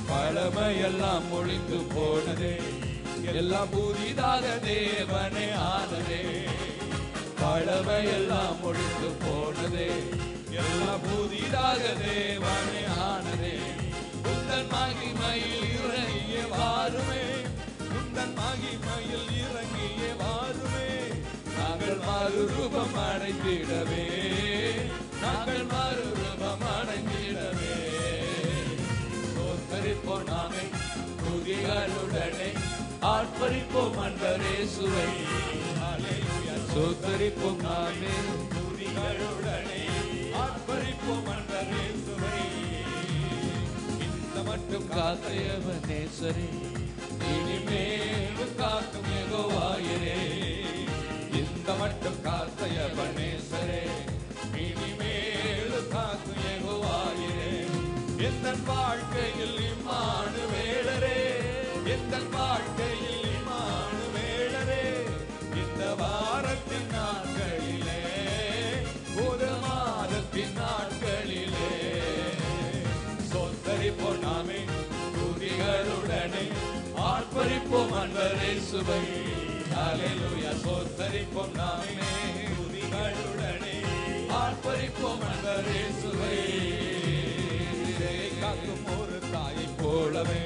பழமையெல்லாம் ஒழிந்து போனதே, எல்லாம் புதிதாக தேவனே ஆனதே. பழமையெல்லாம் ஒழிந்து போனதே, எல்லாம் புதிதாக தேவனே ஆனதே. உந்தன் மகிமையில் இறங்கிய வாருமே, உந்தன் மகிமையில் இறங்கிய வாருமே. நாங்கள் மறுரூபம் அடைந்திடவே, நாங்கள் மறுரூபம் அடைந்திடவே. சோத்தரிப்போம் நாமே துதிகளுடனே, ஆர்ப்பரிப்போம் அன்பரேசுவை. சோத்தரிப்போம் நாமே துதிகளுடனே, ஆர்ப்பரிப்போம் அன்பரேசுவை. இந்த மட்டும் காக்கையவன் நேசரே, இனிமேலும் காக்கும் யெகோவாயிரே. இந்த மட்டும் காக்கையவன் நேசரே, இனிமேலும் காக்கும் யெகோவாயிரே. எந்தன் வாழ்க்கையில் இம்மானுவேலரே, எந்தன் வாழ்க்கையில் இம்மானுவேலரே. இந்த வாரத்தின் நாட்களிலே, புது மாதத்தின் நாட்களிலே. சோத்தரிப்போம் நாமே துதிகளுடனே, ஆர்ப்பரிப்போம் அன்பரேசுவை. ஹல்லேலூயா. சோத்தரிப்போம் நாமே துதிகளுடனே, ஆர்ப்பரிப்போம் அன்பரேசுவை. காக்கும் ஒரு தாயை போலவே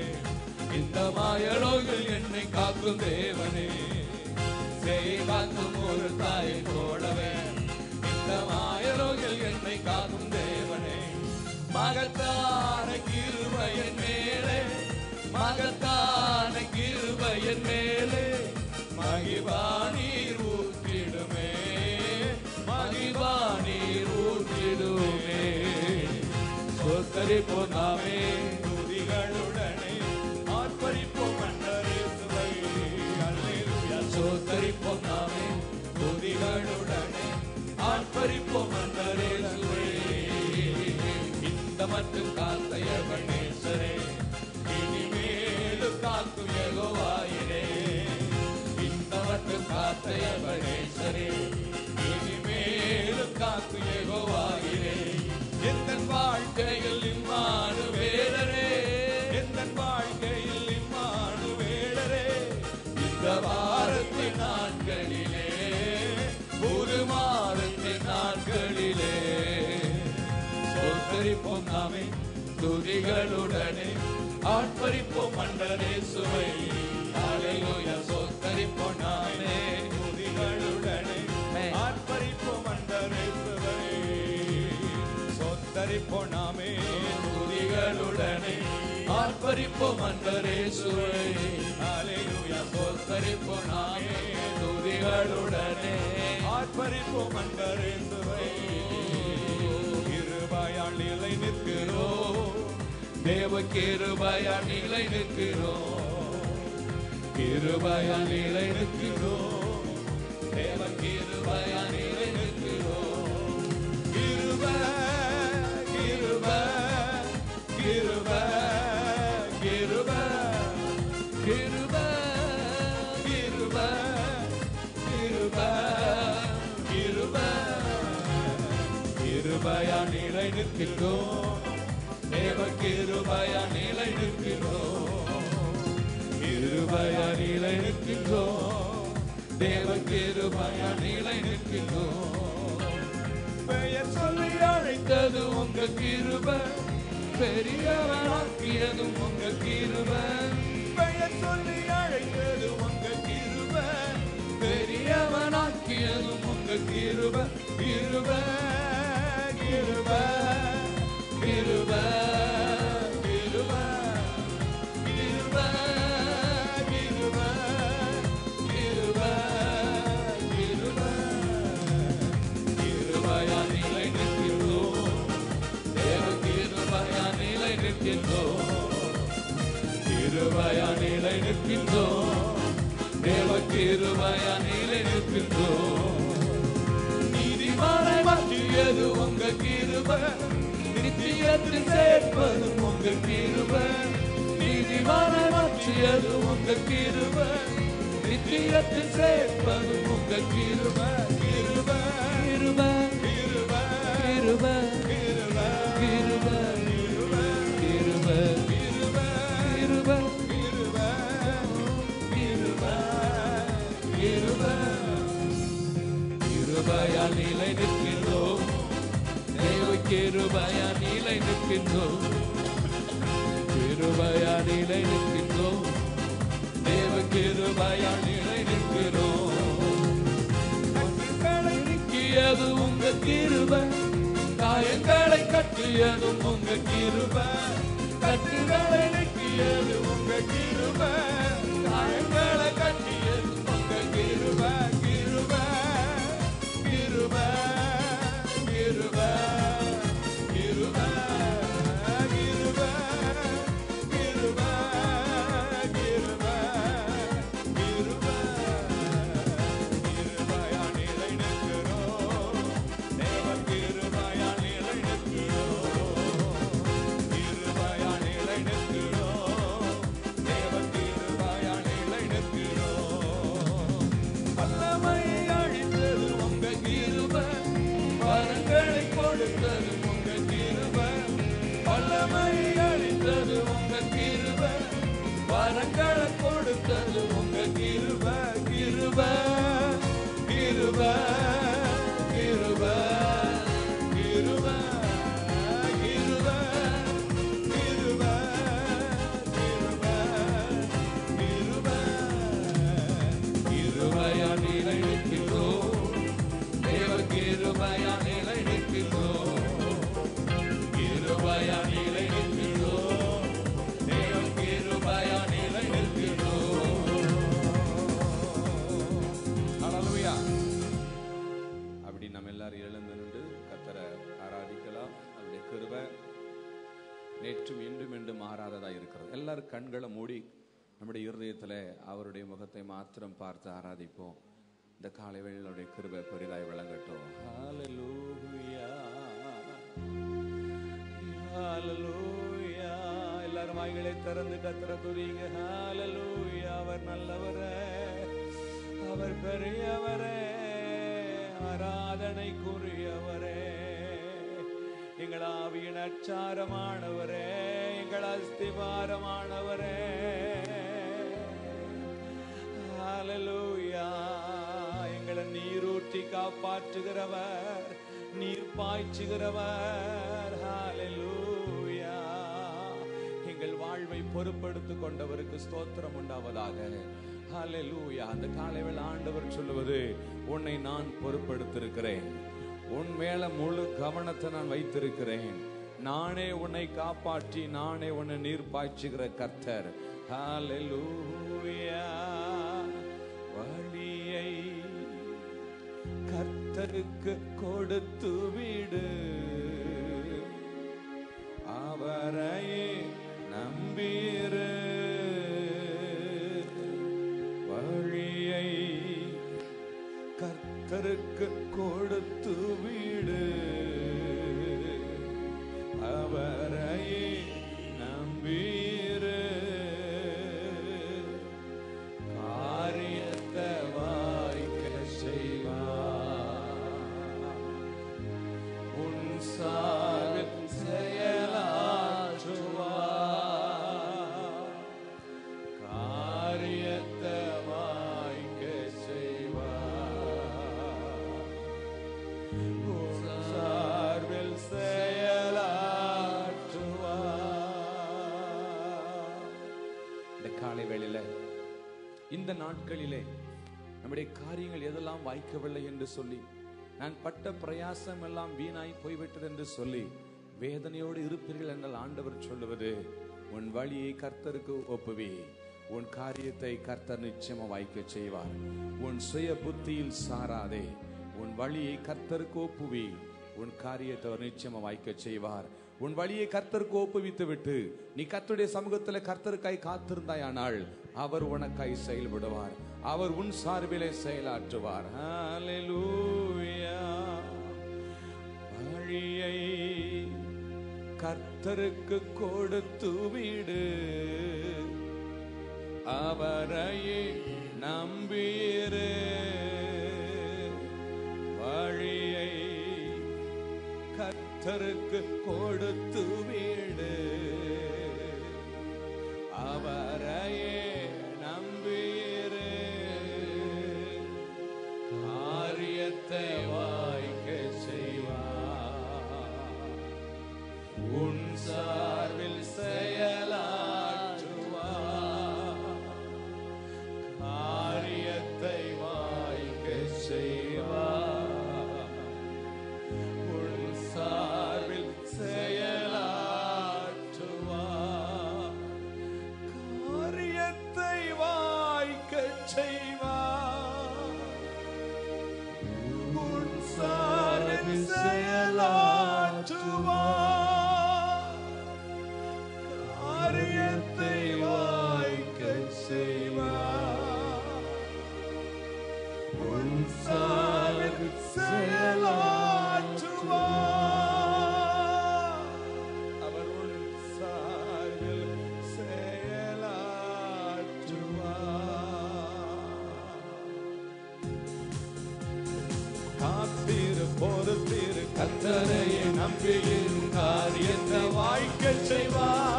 இந்த மாயலோகில் என்னை காக்கும் தேவனே. காக்கும் ஒரு தாயை போலவே இந்த மாயலோகில் என்னை காக்கும் தேவனே. மகத்தான கிருபையின் மேலே, மகத்தான கிருபையின் மேலே மகிவா நீர் ஊற்றிடுமே, மகிவா நீர் ஊற்றிடுமே. சோத்தரிப்போம் நாமே துதிகளுடனே, ஆர்ப்பரிப்போம் அன்பரேசுவை. அல்லேலூயா. சோத்தரிப்போம் நாமே துதிகளுடனே, ஆர்ப்பரிப்போம் அன்பரேசுவை. இந்த மட்டும் காக்கையவன் நேசரே, இனிமேலும் காக்கும் யெகோவாயிரே. இந்த மட்டும் காக்கையவன் நேசரே, இனிமேலும் காக்கும் யெகோவாயிரே. எந்தன் வாழ்க்கையில் இம்மானுவேலரே, எந்தன் வாழ்க்கையில் இம்மானுவேலரே. இந்த வாரத்தின் நாட்களிலே, ஒரு மாதத்தின் நாட்களிலே. சோத்தரிப்போம் நாமே துதிகளுடனே, ஆர்ப்பரிப்போம் அன்பரேசுவை. ஹல்லேலூயா. சோத்தரிப்போம் நாமே துதிகளுடனே, ஆர்ப்பரிப்போம் அன்பரேசுவை. சோத்தரிப்போம் நாமே துதிகளுடனே, ஆர்ப்பரிப்போம் அன்பரேசுவை. ஹல்லேலூயா. சோத்தரிப்போம் நாமே துதிகளுடனே, ஆர்ப்பரிப்போம் அன்பரேசுவை. கிருபையால் நிலை நிற்கிறோம், தேவ கிருபையால் நிலை நிற்கிறோம். கிருபையால் நிலை நிற்கிறோம், தேவ கிருபையால் நிலை நிற்கிறோம். கிருபை கிருபை கிருபை கிருபை கிருபை கிருபை கிருபை கிருபை. கிருபையால் நிலை நிற்கிறோம், தேவ கிருபையால் நிலை நிற்கிறோம். கிருபையால் நிலை நிற்கிறோம், தேவ கிருபையால் நிலை நிற்கிறோம். பெயர் சொல்லி அழைத்தது உங்க கிருபை, பெரியவனாக்கியதும் உங்க கிருபை. பெயர் சொல்லி அழைத்தது உங்க கிருபை, பெரியவனாக்கியதும் உங்க கிருபை. கிருபை கிருபை கிருபை கிருபை கிருபை கிருபை கிருபை கிருபை. கிருபையால் நிலை நிற்கிறோம், தேவ கிருபையால் நிலை நிற்கின்றோம். கிருபையால் நிலை நிற்கின்றோம், தேவ கிருபையால் நிலை நிற்கின்றோம். நீதிமானை மாற்றியது உங்க கிருபை, நித்தியத்தில் சேர்ப்பது உங்க கிருபை. நீதிமானை மாற்றியது உங்க கிருபை, நித்தியத்தில் சேர்ப்பது உங்க கிருபை. கிருபை கிருபை கிருபை கிருபை கிருபை கிருபை கிருபை கிருபை நிற்கின்றோம், கிருபையா நிலை நிற்கின்றோம், தேவ கிருபையா நிலை நிற்கிறோம். கட்டுகளை நீக்கியது உங்க கிருபை, காயங்களை கட்டியதும் உங்க கிருபை. கட்டுகளை நீக்கியது உங்க கிருபை, காயங்களை கட்டியதும் உங்க கிருபை. கிருபை கிருபை கிருபை கிருபை கிருபை கிருபை கிருபை கிருபை. கிருபையா நிலை நிற்கிறோம், தேவ கிருபையா நிலை நிற்கிறோம், கிருபையா நிலை நிற்கிறோம், தேவ கிருபையா நிலை நிற்கிறோம். வல்லமை அழித்தது உங்க கிருபை, வரங்களை கொடுத்தது உங்க கிருபை. வல்லமை அழித்தது உங்க கிருபை, வரங்களை கொடுத்தது உங்க கிருபை. கிருபை கிருபை கிருபை கிருபை கிருபை கிருபை கிருபை கிருபை. கிருபையா நிலை நிற்கிறோம், தேவ கிருபையா நிலை நிற்கிறோம், கிருபையா நிலை நிற்கிறோம், தேவ கிருபையா நிலை நிற்கிறோம். ஹல்லேலூயா. அப்படி நம்ம எல்லாரும் எழுந்து நின்று கர்த்தரை ஆராதிக்கலாம். அவருடைய கிருபை நேற்றும் இன்றும் என்றும் மாறாததா இருக்கிறது. எல்லாரும் கண்களை மூடி நம்முடைய இருதயத்தில் அவருடைய முகத்தை மாத்திரம் பார்த்து ஆராதிப்போம். இந்த காலை வேளையிலுடைய கிருபை பெரிதாய் விளங்கட்டும். ஹல்லேலூயா ஹல்லேலூயா. எல்லாரும் வாய்களை திறந்து கர்த்தரை துதிங்க. ஹல்லேலூயா. அவர் நல்லவரே, அவர் பெரியவரே, ஆராதனைக்குரியவரே, எங்கள் ஆவியின் அச்சாரமானவரே, எங்கள் அஸ்திவாரமானவரே. ஹல்லேலூயா. எங்களை நீரூற்றி காப்பாற்றுகிறவர், நீர் பாய்ச்சுகிறவர். ஹல்லேலூயா. எங்கள் வாழ்வை பொறுப்படுத்திக் கொண்டவருக்கு ஸ்தோத்திரம் உண்டாவதாக. ஹல்லேலூயா. அந்த காலையில் ஆண்டவர் சொல்லுவது, உன்னை நான் பொறுப்படுத்திருக்கிறேன், உன் மேல முழு கவனத்தை நான் வைத்திருக்கிறேன், நானே உன்னை காப்பாற்றி நானே உன்னை நீர் பாய்ச்சுகிற கர்த்தர். ஹல்லேலூயா. வழியை கர்த்தருக்கு கொடுத்து விடு, அவரையே நம்பிரு. வழியை கர்த்தருக்கு கொடுத்து விடு, அவரையே நம்பிரு. காரியத்தை வாய்க்க செய்வார், உன் சாவில் செயலாற்றுவார். காரியத்தை வாய்க்க செய்வார், உன் சார்பில் செயலாற்றுவார். இந்த காலை வேளையில, இந்த நாட்களிலே நம்முடைய காரியங்கள் எதெல்லாம் வாய்க்கவில்லை என்று சொல்லி, நான் பட்ட பிரயாசம் எல்லாம் வீணாய் போய்விட்டது என்று சொல்லி வேதனையோடு இருப்பீர்கள் என்றால் ஆண்டவர் சொல்லுவது, உன் வழியை கர்த்தருக்கு ஒப்புவி, உன் காரியத்தை கர்த்தர் நிச்சயமா வாய்க்க செய்வார். உன் சுய புத்தியில் சாராதே, உன் வழியை கர்த்தருக்கு ஒப்புவி, உன் காரியத்தை நிச்சயமா வாய்க்க செய்வார். உன் வழியை கர்த்தருக்கு ஒப்புவித்து விட்டு நீ கர்த்தருடைய சமூகத்தில் கர்த்தருக்காய் காத்திருந்தாயானால் அவர் உனக்காய் செயல்படுவார், அவர் உன் சார்பிலே செயலாற்றுவார். ஹல்லேலூயா. வழியை கர்த்தருக்கு கொடுத்து விடு, அவரையே நம்பிரு. வழியை கர்த்தருக்கு கொடுத்து விடு, அவரையே நம்பிரு. காரியத்தை வாய்க்க செய்வார், உன் காரியத்தை வாய்க்க செய்வார். உன் சார்பில் செயலாற்றுவார். அவர் உன் சார்பில் காத்திரு பொறுத்திரு கர்த்தரையே நம்பியிரு காரியத்தை வாய்க்க செய்வார்.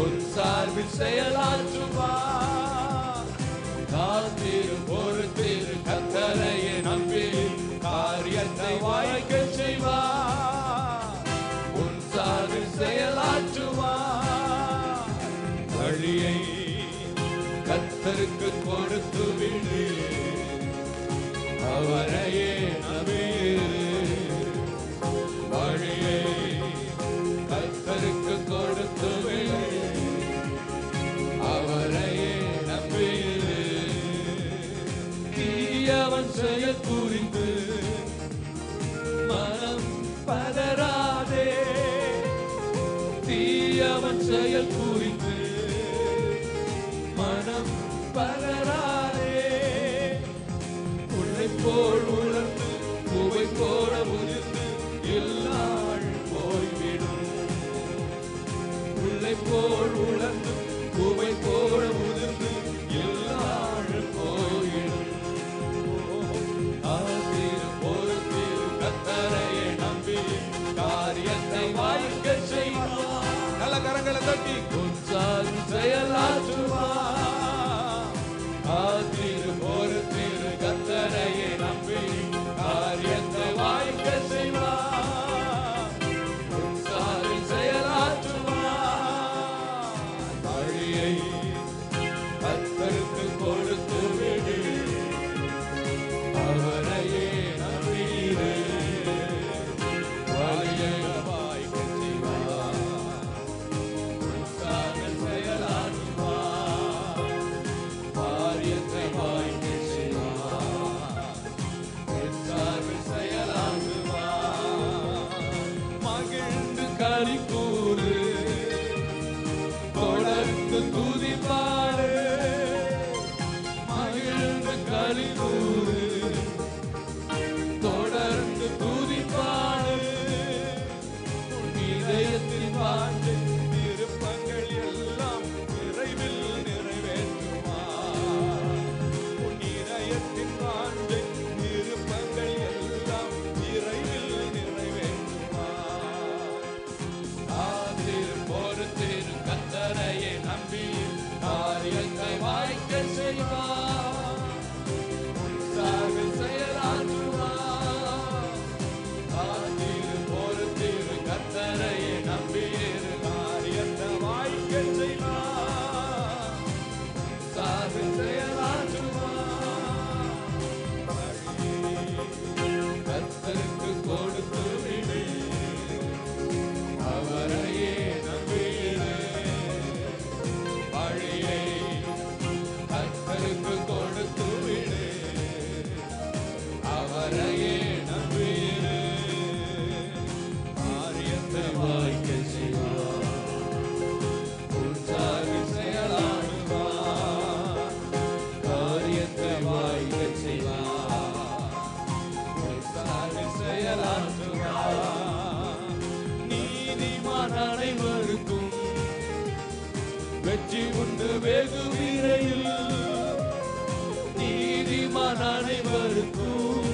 உன் சார்பில் செயலாற்றுவார். காத்திரு பொறுத்திரு கர்த்தரையே நம்பியிரு காரியத்தை வாய்க்க செய்வார். உன் சார்பில் செயலாற்றுவார். வழியை கர்த்தருக்கு கொடுத்து விடு, அவரையே நம்பியிரு. வழியை கர்த்தருக்கு கொடுத்து விடு, அவரையே நம்பியிரு. தீயவன் செயல் குறித்து மனம் பதறாதே. தீயவன் செயல் குறித்து மனம் பதறாதே. போல் உணர்ந்து பூவை போல உதிர்ந்து எல்லாள் போய்விடும். உள்ளை போல் உணர்ந்து பூவை போல உதிர்ந்து எல்லாள் போய்விடும். ஆதிரு பொறுத்திரு கர்த்தரையே நம்பி காரியத்தை வாய்க்க செய்வார். நல்ல கரங்களை தட்டி உற்சாகம் செயலாற்றுவார். ஆதிரு பொறுத்திரு கர்த்தரையே நம்பி காரியத்தை வாய்க்க செய்வார். உற்சாகம் செயலாற்றுவார். வழியை கர்த்தருக்கு கொடுத்து விடு, அவரையே நம்பியிரு. வழியை வாய்க்க செய்வார். உற்சாகம் செயலாற்றுவார். காரியத்தை வாய்க்க செய்வார். உற்சாகம் செயலாற்றுவார். மகிழ்ந்து களி கூறு, தொடர்ந்து துதி பாடு. மகிழ்ந்து களி கூறு, தொடர்ந்து துதி பாடு. இதயத்தின் பாட்டு விருப்பங்கள் எல்லாம் விரைவில் நிறைவேற்றுவார். உன் இதயத்தின் பாட்டு விருப்பங்கள் எல்லாம் விரைவில் நிறைவேற்றுவார். ஆதிரு பொறுத்திரு கர்த்தரையே நம்பி காரியத்தை வாய்க்க செய்வார். உற்சாகம் செயலாற்றுவார். ஆதிரு பொறுத்திரு கர்த்தரையே நம்பியிரு காரியத்தை வாய்க்க செய்வார். உற்சாகம் செயலாற்றுவார். கர்த்தருக்கு கொடுத்து விடு, அவரையே நம்பியிரு. வழியை கர்த்தருக்கு கொடுத்து விடு, அவரையே நம்பியிரு. காரியத்தை வாய்க்க செய்வார். உற்சாகம் செயலாற்றுவார். காரியத்தை வாய்க்க செய்வார். உற்சாகம் செயலாற்றுவார். நீதிமான் அனைவருக்கும் வெற்றி உண்டு வெகு விரைவில். நீதிமான் அனைவருக்கும்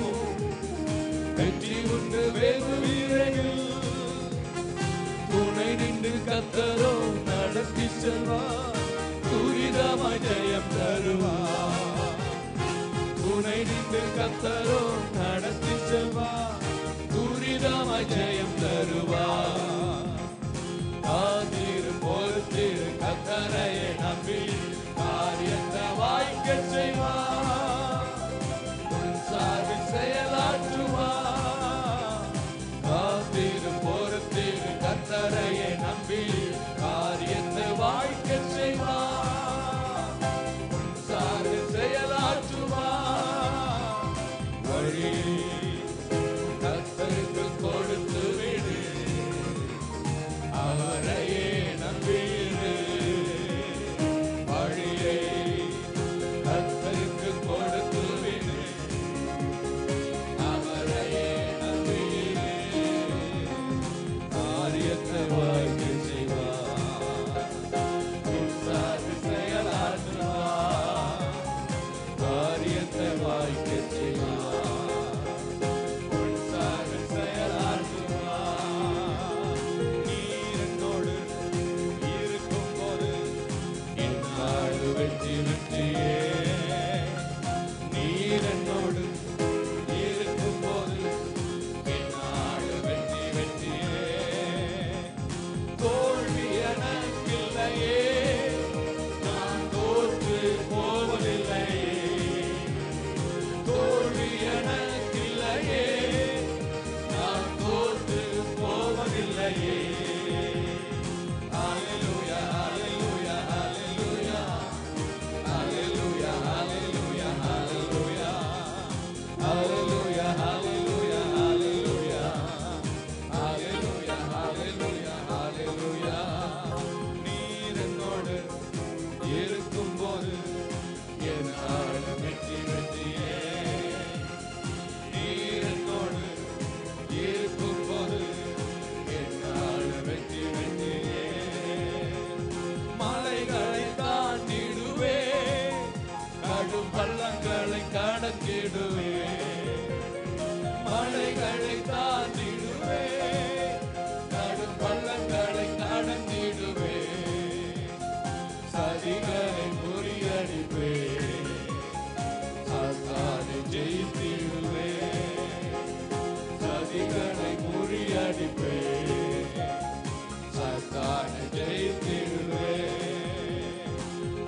வெற்றி உண்டு வெகு விரைவில். துணை நின்று கர்த்தரோ நடத்தி செல்வார். துரிதமாய் ஜெயம் தருவார். துணை நின்று கர்த்தரோ நடத்தி செல்வார். துரிதமாய் ஜெயம் தருவார். ஆதிரு பொறுத்திரு கர்த்தரையே நம்பி காரியத்தை வாய்க்க செய்வார். உன் சார்பில் செயலாற்றுவார். ஆதிரு பொறுத்திரு கர்த்தரையே நம்பி காரியத்தை வாய்க்க செய்வார். உன் சார்பில் செயலாற்றுவார். வழி கர்த்தருக்கு கொடுத்து விடு, அவரையே நம்பி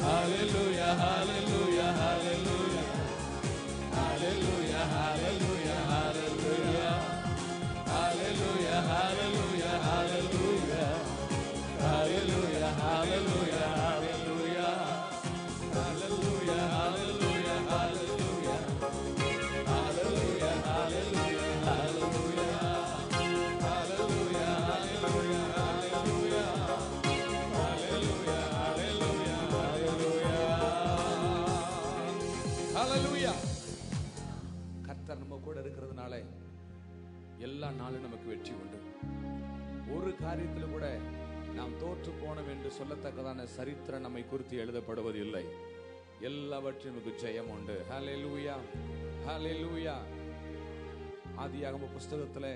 Hallelujah, hallelujah, hallelujah. Hallelujah, hallelujah, hallelujah. Hallelujah, hallelujah, hallelujah. Hallelujah, hallelujah, hallelujah. Hallelujah, hallelujah, hallelujah. Hallelujah, hallelujah, hallelujah. Hallelujah, hallelujah, hallelujah. Hallelujah, hallelujah, hallelujah. Hallelujah. கர்த்தர் நம்ம கூட இருக்கிறதுனால எல்லா நாளும் நமக்கு வெற்றி உண்டு. ஒரு காரியத்தில் கூட நாம் தோற்று போனோம் என்று சொல்லத்தக்கதான சரித்திரம் நம்மை குறித்து எழுதப்படுவது இல்லை. எல்லாவற்றிலும் நமக்கு ஜெயம் உண்டு. ஹல்லேலூயா, ஹல்லேலூயா. ஆதியாகம புஸ்தகத்தில்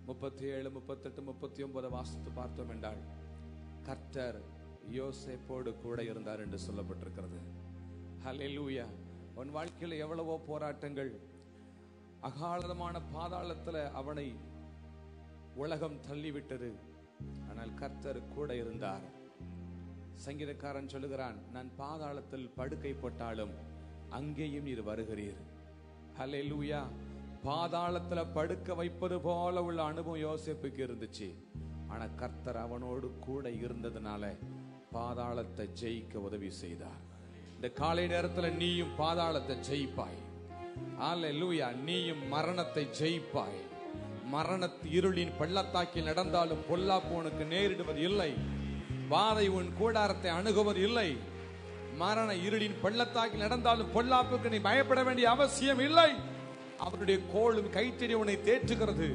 37, 38, 39 வாசித்து பார்த்தோம் என்றால் கர்த்தர் யோசேப்போடு கூட இருந்தார் என்று சொல்லப்பட்டிருக்கிறது. ஹல்லேலூயா. உன் வாழ்க்கையில் எவ்வளவோ போராட்டங்கள், அகாலமான பாதாளத்தில் அவனை உலகம் தள்ளிவிட்டது. ஆனால் கர்த்தர் கூட இருந்தார். சங்கீதக்காரன் சொல்லுகிறான், நான் பாதாளத்தில் படுக்கை போட்டாலும் அங்கேயும் நீர் வருகிறீர். ஹல்லேலூயா. பாதாளத்துல படுக்க வைப்பது போல உள்ள அனுபவம் யோசேப்புக்கு இருந்துச்சு. ஆனா கர்த்தர் அவனோடு கூட இருந்ததுனால பாதாளத்தை ஜெயிக்க உதவி செய்தார். இந்த காலை நேரத்துல நீயும் பாதாளத்தை ஜெயிப்பாய். ஹல்லேலூயா. நீயும் மரணத்தை ஜெயிப்பாய். மரணத்து இருளின் பள்ளத்தாக்கில் நடந்தாலும் பொல்லாப்பு உனக்கு நேரிடுவது இல்லை. வாதை உன் கூடாரத்தை அணுகுவது இல்லை. மரண இருளின் பள்ளத்தாக்கில் நடந்தாலும் பொல்லாப்புக்கு நீ பயப்பட வேண்டிய அவசியம் இல்லை. அவருடைய கோலும் கைத்தறி உன்னை தேற்றுகிறது.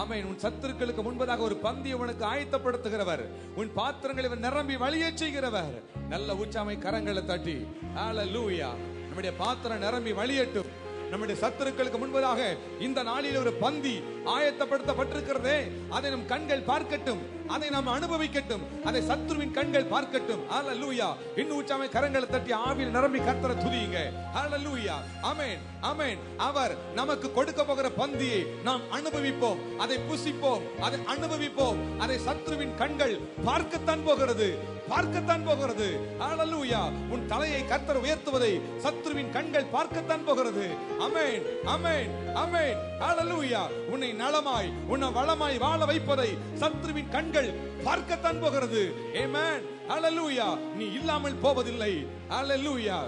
ஆமென். உன் சத்துருக்களுக்கு முன்பதாக ஒரு பந்தியை உனக்கு ஆயத்தப்படுத்துகிறவர். உன் பாத்திரங்களை நிரம்பி வழியே செய்கிறவர். நல்ல உச்சாமை கரங்களை தட்டி ஹல்லேலூயா. நம்முடைய பாத்திரம் நிரம்பி வழியட்டும். நம்முடைய சத்துருக்களுக்கு முன்பதாக இந்த நாளில் ஒரு பந்தி ஆயத்தப்படுத்தப்பட்டிருக்கிறதே, அதை நம் கண்கள் பார்க்கட்டும், அதை நாம் அனுபவிக்கட்டும், அதை சத்துருவின் கண்கள் பார்க்கட்டும். ஹல்லேலூயா. இன்னும் உச்சாமை கரங்களை தட்டி ஆவியில் நிரம்பி கர்த்தரை துதியுங்க. ஹல்லேலூயா. ஆமென், ஆமென். அவர் நமக்கு கொடுக்க போகிற பந்தியை நாம் அனுபவிப்போம், அதை புசிப்போம், அதை அனுபவிப்போம். அதை சத்துருவின் கண்கள் பார்க்கத்தான் போகிறது, பார்க்கத்தான் போகிறது. ஹல்லேலூயா. உன் தலையை கர்த்தர் உயர்த்துவதை சத்துருவின் கண்கள் பார்க்கத்தான் போகிறது. ஆமென், ஆமென், ஆமென். ஹல்லேலூயா. உன்னை நலமாய் உன்னை வளமாய் வாழ வைப்பதை சத்துருவின் கண்கள் பார்க்கத்தான் போகிறது. ஆமென். ஹல்லேலூயா. நீ இல்லாமல் போவதில்லை. ஹல்லேலூயா.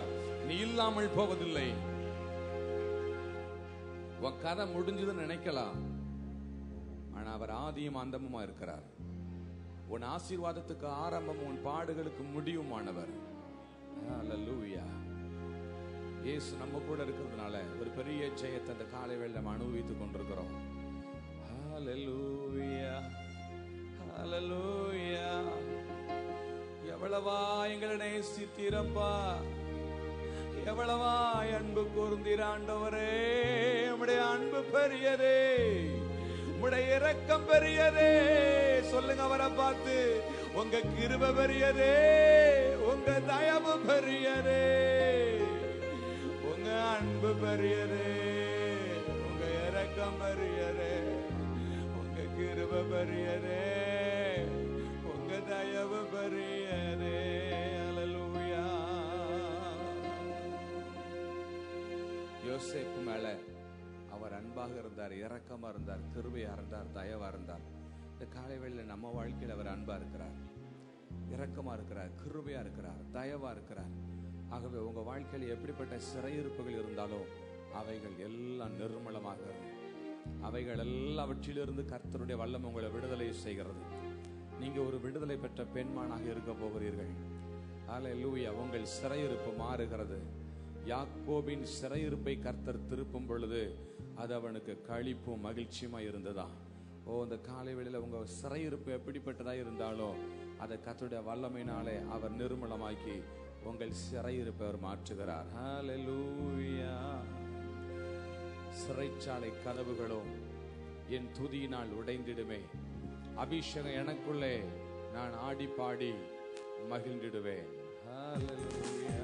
நீ இல்லாமல் போவதில்லை. உன் கதை முடிஞ்சதுன்னு நினைக்கலாம். ஆனா அவர் ஆதியும் அந்தமுமா இருக்கிறார். உன் ஆசீர்வாதத்துக்கு ஆரம்பம், உன் பாடுகளுக்கு முடிவுமானவர். ஹல்லேலூயா. இயேசு நம்ம கூட இருக்கிறதுனால ஒரு பெரிய ஜெயத்தை அந்த காலை வேளையில நம்ம அனுபவித்துக் கொண்டிருக்கிறோம். ஹல்லேலூயா, ஹல்லேலூயா. எவ்வளவா எங்களை நேசித்தீரப்பா, எவ்வளவா அன்பு கூர்ந்தீர் ஆண்டவரே. உம்முடைய அன்பு பெரியதே, உம்முடைய இரக்கம் பெரியதே. சொல்லுங்க அவரை பார்த்து, உங்க கிருபை பெரியதே, உங்க தயவு பெரியதே, உங்க அன்பு பெரியதே, உங்க இரக்கம் பெரியதே, உங்க கிருபை பெரியதே, உங்க தயவு பெரியதே. ஹல்லேலூயா. யோசேப்பு மேல அவர் அன்பாக இருந்தார், இரக்கமா இருந்தார், கிருபையா இருந்தார், தயவா இருந்தார். இந்த காலை வேளையில நம்ம வாழ்க்கையில் அவர் அன்பா இருக்கிறார், இரக்கமா இருக்கிறார், கிருபையா இருக்கிறார், தயவா இருக்கிறார். ஆகவே உங்க வாழ்க்கையில் எப்படிப்பட்ட சிறையிருப்புகள் இருந்தாலும் அவைகள் எல்லாம் நிர்மலமாக, அவைகள் எல்லாவற்றிலிருந்து கர்த்தருடைய வல்லமை உங்களை விடுதலை செய்கிறது. நீங்க ஒரு விடுதலை பெற்ற பெண்மானாக இருக்க போகிறீர்கள். ஹல்லேலூயா. உங்கள் சிறையிருப்பு மாறுகிறது. யாக்கோபின் சிறையிருப்பை கர்த்தர் திருப்பும் பொழுது அது அவனுக்கு களிப்பும் மகிழ்ச்சியுமா இருந்ததா. இந்த காலை வேளையில உங்க சிறையிருப்பு எப்படிப்பட்டதா இருந்தாலும் அதை கர்த்தருடைய வல்லமையினாலே அவர் நிர்மலமாக்கி உங்கள் சிறையிருப்பை அவர் மாற்றுகிறார். ஹல்லேலூயா. சிறைச்சாலை கதவுகளும் என் துதியினால் உடைந்திடுமே. அபிஷேகம் எனக்குள்ளே, நான் ஆடி பாடி மகிழ்ந்திடுவேன். ஹல்லேலூயா.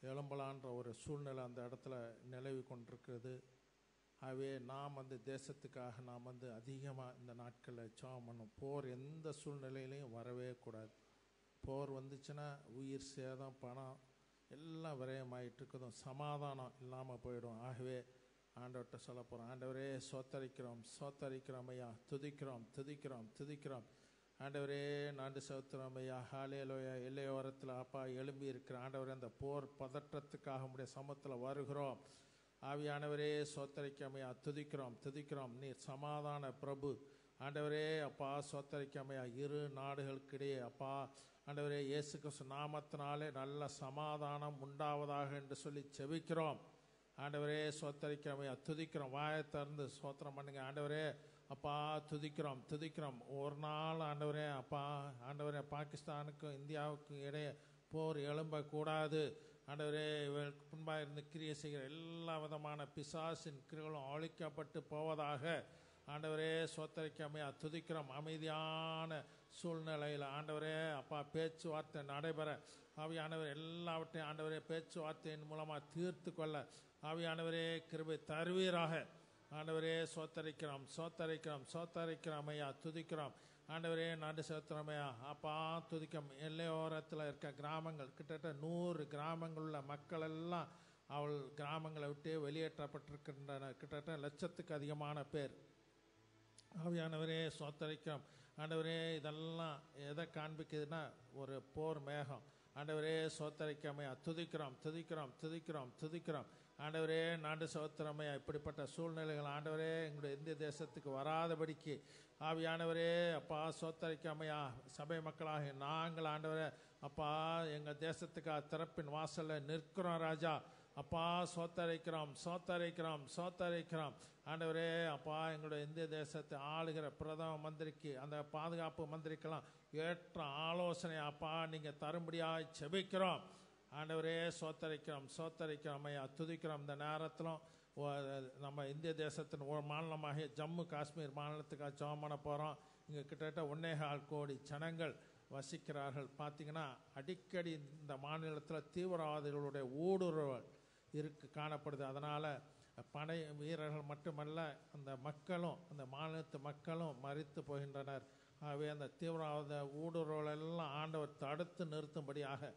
எழும்பலான்ற ஒரு சூழ்நிலை அந்த இடத்துல நிலவி கொண்டிருக்கிறது. ஆகவே நாம் தேசத்துக்காக நாம் அதிகமாக இந்த நாட்களில் ஜெபம் பண்ணணும். போர் எந்த சூழ்நிலையிலையும் வரவே கூடாது. போர் வந்துச்சுன்னா உயிர் சேதம், பணம் எல்லாம் விரயமாயிட்டு இருக்குதும், சமாதானம் இல்லாமல் போயிடும். ஆகவே ஆண்டவர்கிட்ட சொல்ல போகிறோம், ஆண்டவரே சோத்தரிக்கிறோம், சோத்தரிக்கிறோம் ஐயா, துதிக்கிறோம் துதிக்கிறோம் துதிக்கிறோம். ஆண்டவரே நாண்டு செலுத்துகிறோம் ஐயா. ஹல்லேலூயா. எல்லையோரத்தில் அப்பா எழும்பி இருக்கிற ஆண்டவரே, அந்த போர் பதற்றத்துக்காக உம்முடைய சமூகத்தில் வருகிறோம். ஆவியானவரே சோத்தரிக்காமையா, துதிக்கிறோம் துதிக்கிறோம். நீர் சமாதான பிரபு ஆண்டவரே அப்பா, சோத்தரிக்காமையா. இரு நாடுகளுக்கிடையே அப்பா ஆண்டவரே இயேசு கிறிஸ்து நாமத்தினாலே நல்ல சமாதானம் உண்டாவதாக என்று சொல்லி செபிக்கிறோம். ஆண்டவரே சோத்தரிக்காமையா, துதிக்கிறோம். வாயை திறந்து சோத்திரம் பண்ணுங்க. ஆண்டவரே அப்பா துதிக்கிறோம் துதிக்கிறோம். ஒரு நாள் ஆண்டவரே அப்பா ஆண்டவரே பாகிஸ்தானுக்கும் இந்தியாவுக்கும் இடையே போர் எழும்பக்கூடாது. ஆண்டவரே இவர்களுக்கு முன்பாக இருந்து கிரியை செய்கிற எல்லா விதமான பிசாசின் கிரிகளும் அழிக்கப்பட்டு போவதாக. ஆண்டவரே சோத்தரிக்காமையா, துதிக்கிறோம். அமைதியான சூழ்நிலையில் ஆண்டவரே அப்பா பேச்சுவார்த்தை நடைபெற ஆவியானவர் எல்லாவற்றையும் ஆண்டவரே பேச்சுவார்த்தையின் மூலமாக தீர்த்து கொள்ள ஆவியானவரே கிருபை தருவீராக. ஆண்டவரே சோத்தரிக்கிறோம் சோத்தரிக்கிறோம் சோத்தரிக்கிறோம் ஐயா, துதிக்கிறோம். ஆண்டவரே நாடு செலுத்துறோமையா அப்பா, துதிக்கம். எல்லையோரத்தில் இருக்க கிராமங்கள் கிட்டத்தட்ட 100 கிராமங்கள் உள்ள மக்கள் எல்லாம் அவள் கிராமங்களை விட்டு வெளியேற்றப்பட்டிருக்கின்றன. கிட்டத்தட்ட 1,00,000க்கு அதிகமான பேர். ஆவியானவரே சோத்தரிக்கிறோம். ஆண்டவரே இதெல்லாம் எதை காண்பிக்குதுன்னா ஒரு போர் மேகம். ஆண்டவரே சோத்தரிக்காமையா, துதிக்கிறோம் துதிக்கிறோம் துதிக்கிறோம் துதிக்கிறோம். ஆண்டவரே நாடு சோத்திரமையா, இப்படிப்பட்ட சூழ்நிலைகள் ஆண்டவரே எங்களுடைய இந்திய தேசத்துக்கு வராதபடிக்கு ஆவியானவரே அப்பா சோத்தரிக்காமையா, சபை மக்களாக நாங்கள் ஆண்டவரே அப்பா எங்கள் தேசத்துக்காக திறப்பின் வாசலில் நிற்கிறோம் ராஜா. அப்பா சோத்தரிக்கிறோம் சோத்தரிக்கிறோம் சோத்தரிக்கிறோம். ஆண்டவரே அப்பா எங்களுடைய இந்திய தேசத்தை ஆளுகிற பிரதம மந்திரிக்கு, அந்த பாதுகாப்பு மந்திரிக்கெல்லாம் ஏற்ற ஆலோசனை அப்பா நீங்கள் தரும்படியாக செபிக்கிறோம். ஆண்டவரே சோத்தரிக்கிறோம் சோத்தரிக்கிறோம் ஐயா, துதிக்கிறோம். இந்த நேரத்திலும் நம்ம இந்திய தேசத்தின் ஒரு மாநிலமாக ஜம்மு காஷ்மீர் மாநிலத்துக்காக ஜெபம் பண்ண போகிறோம். இங்கே கிட்டத்தட்ட 1.25 கோடி ஜனங்கள் வசிக்கிறார்கள். பார்த்திங்கன்னா அடிக்கடி இந்த மாநிலத்தில் தீவிரவாதிகளுடைய ஊடுருவல் காணப்படுது. அதனால் படை வீரர்கள் மட்டுமல்ல, அந்த மக்களும் அந்த மாநிலத்து மக்களும் மரித்து போகின்றனர். ஆகவே அந்த தீவிரவாத ஊடுருவலெல்லாம் ஆண்டவர் தடுத்து நிறுத்தும்படியாக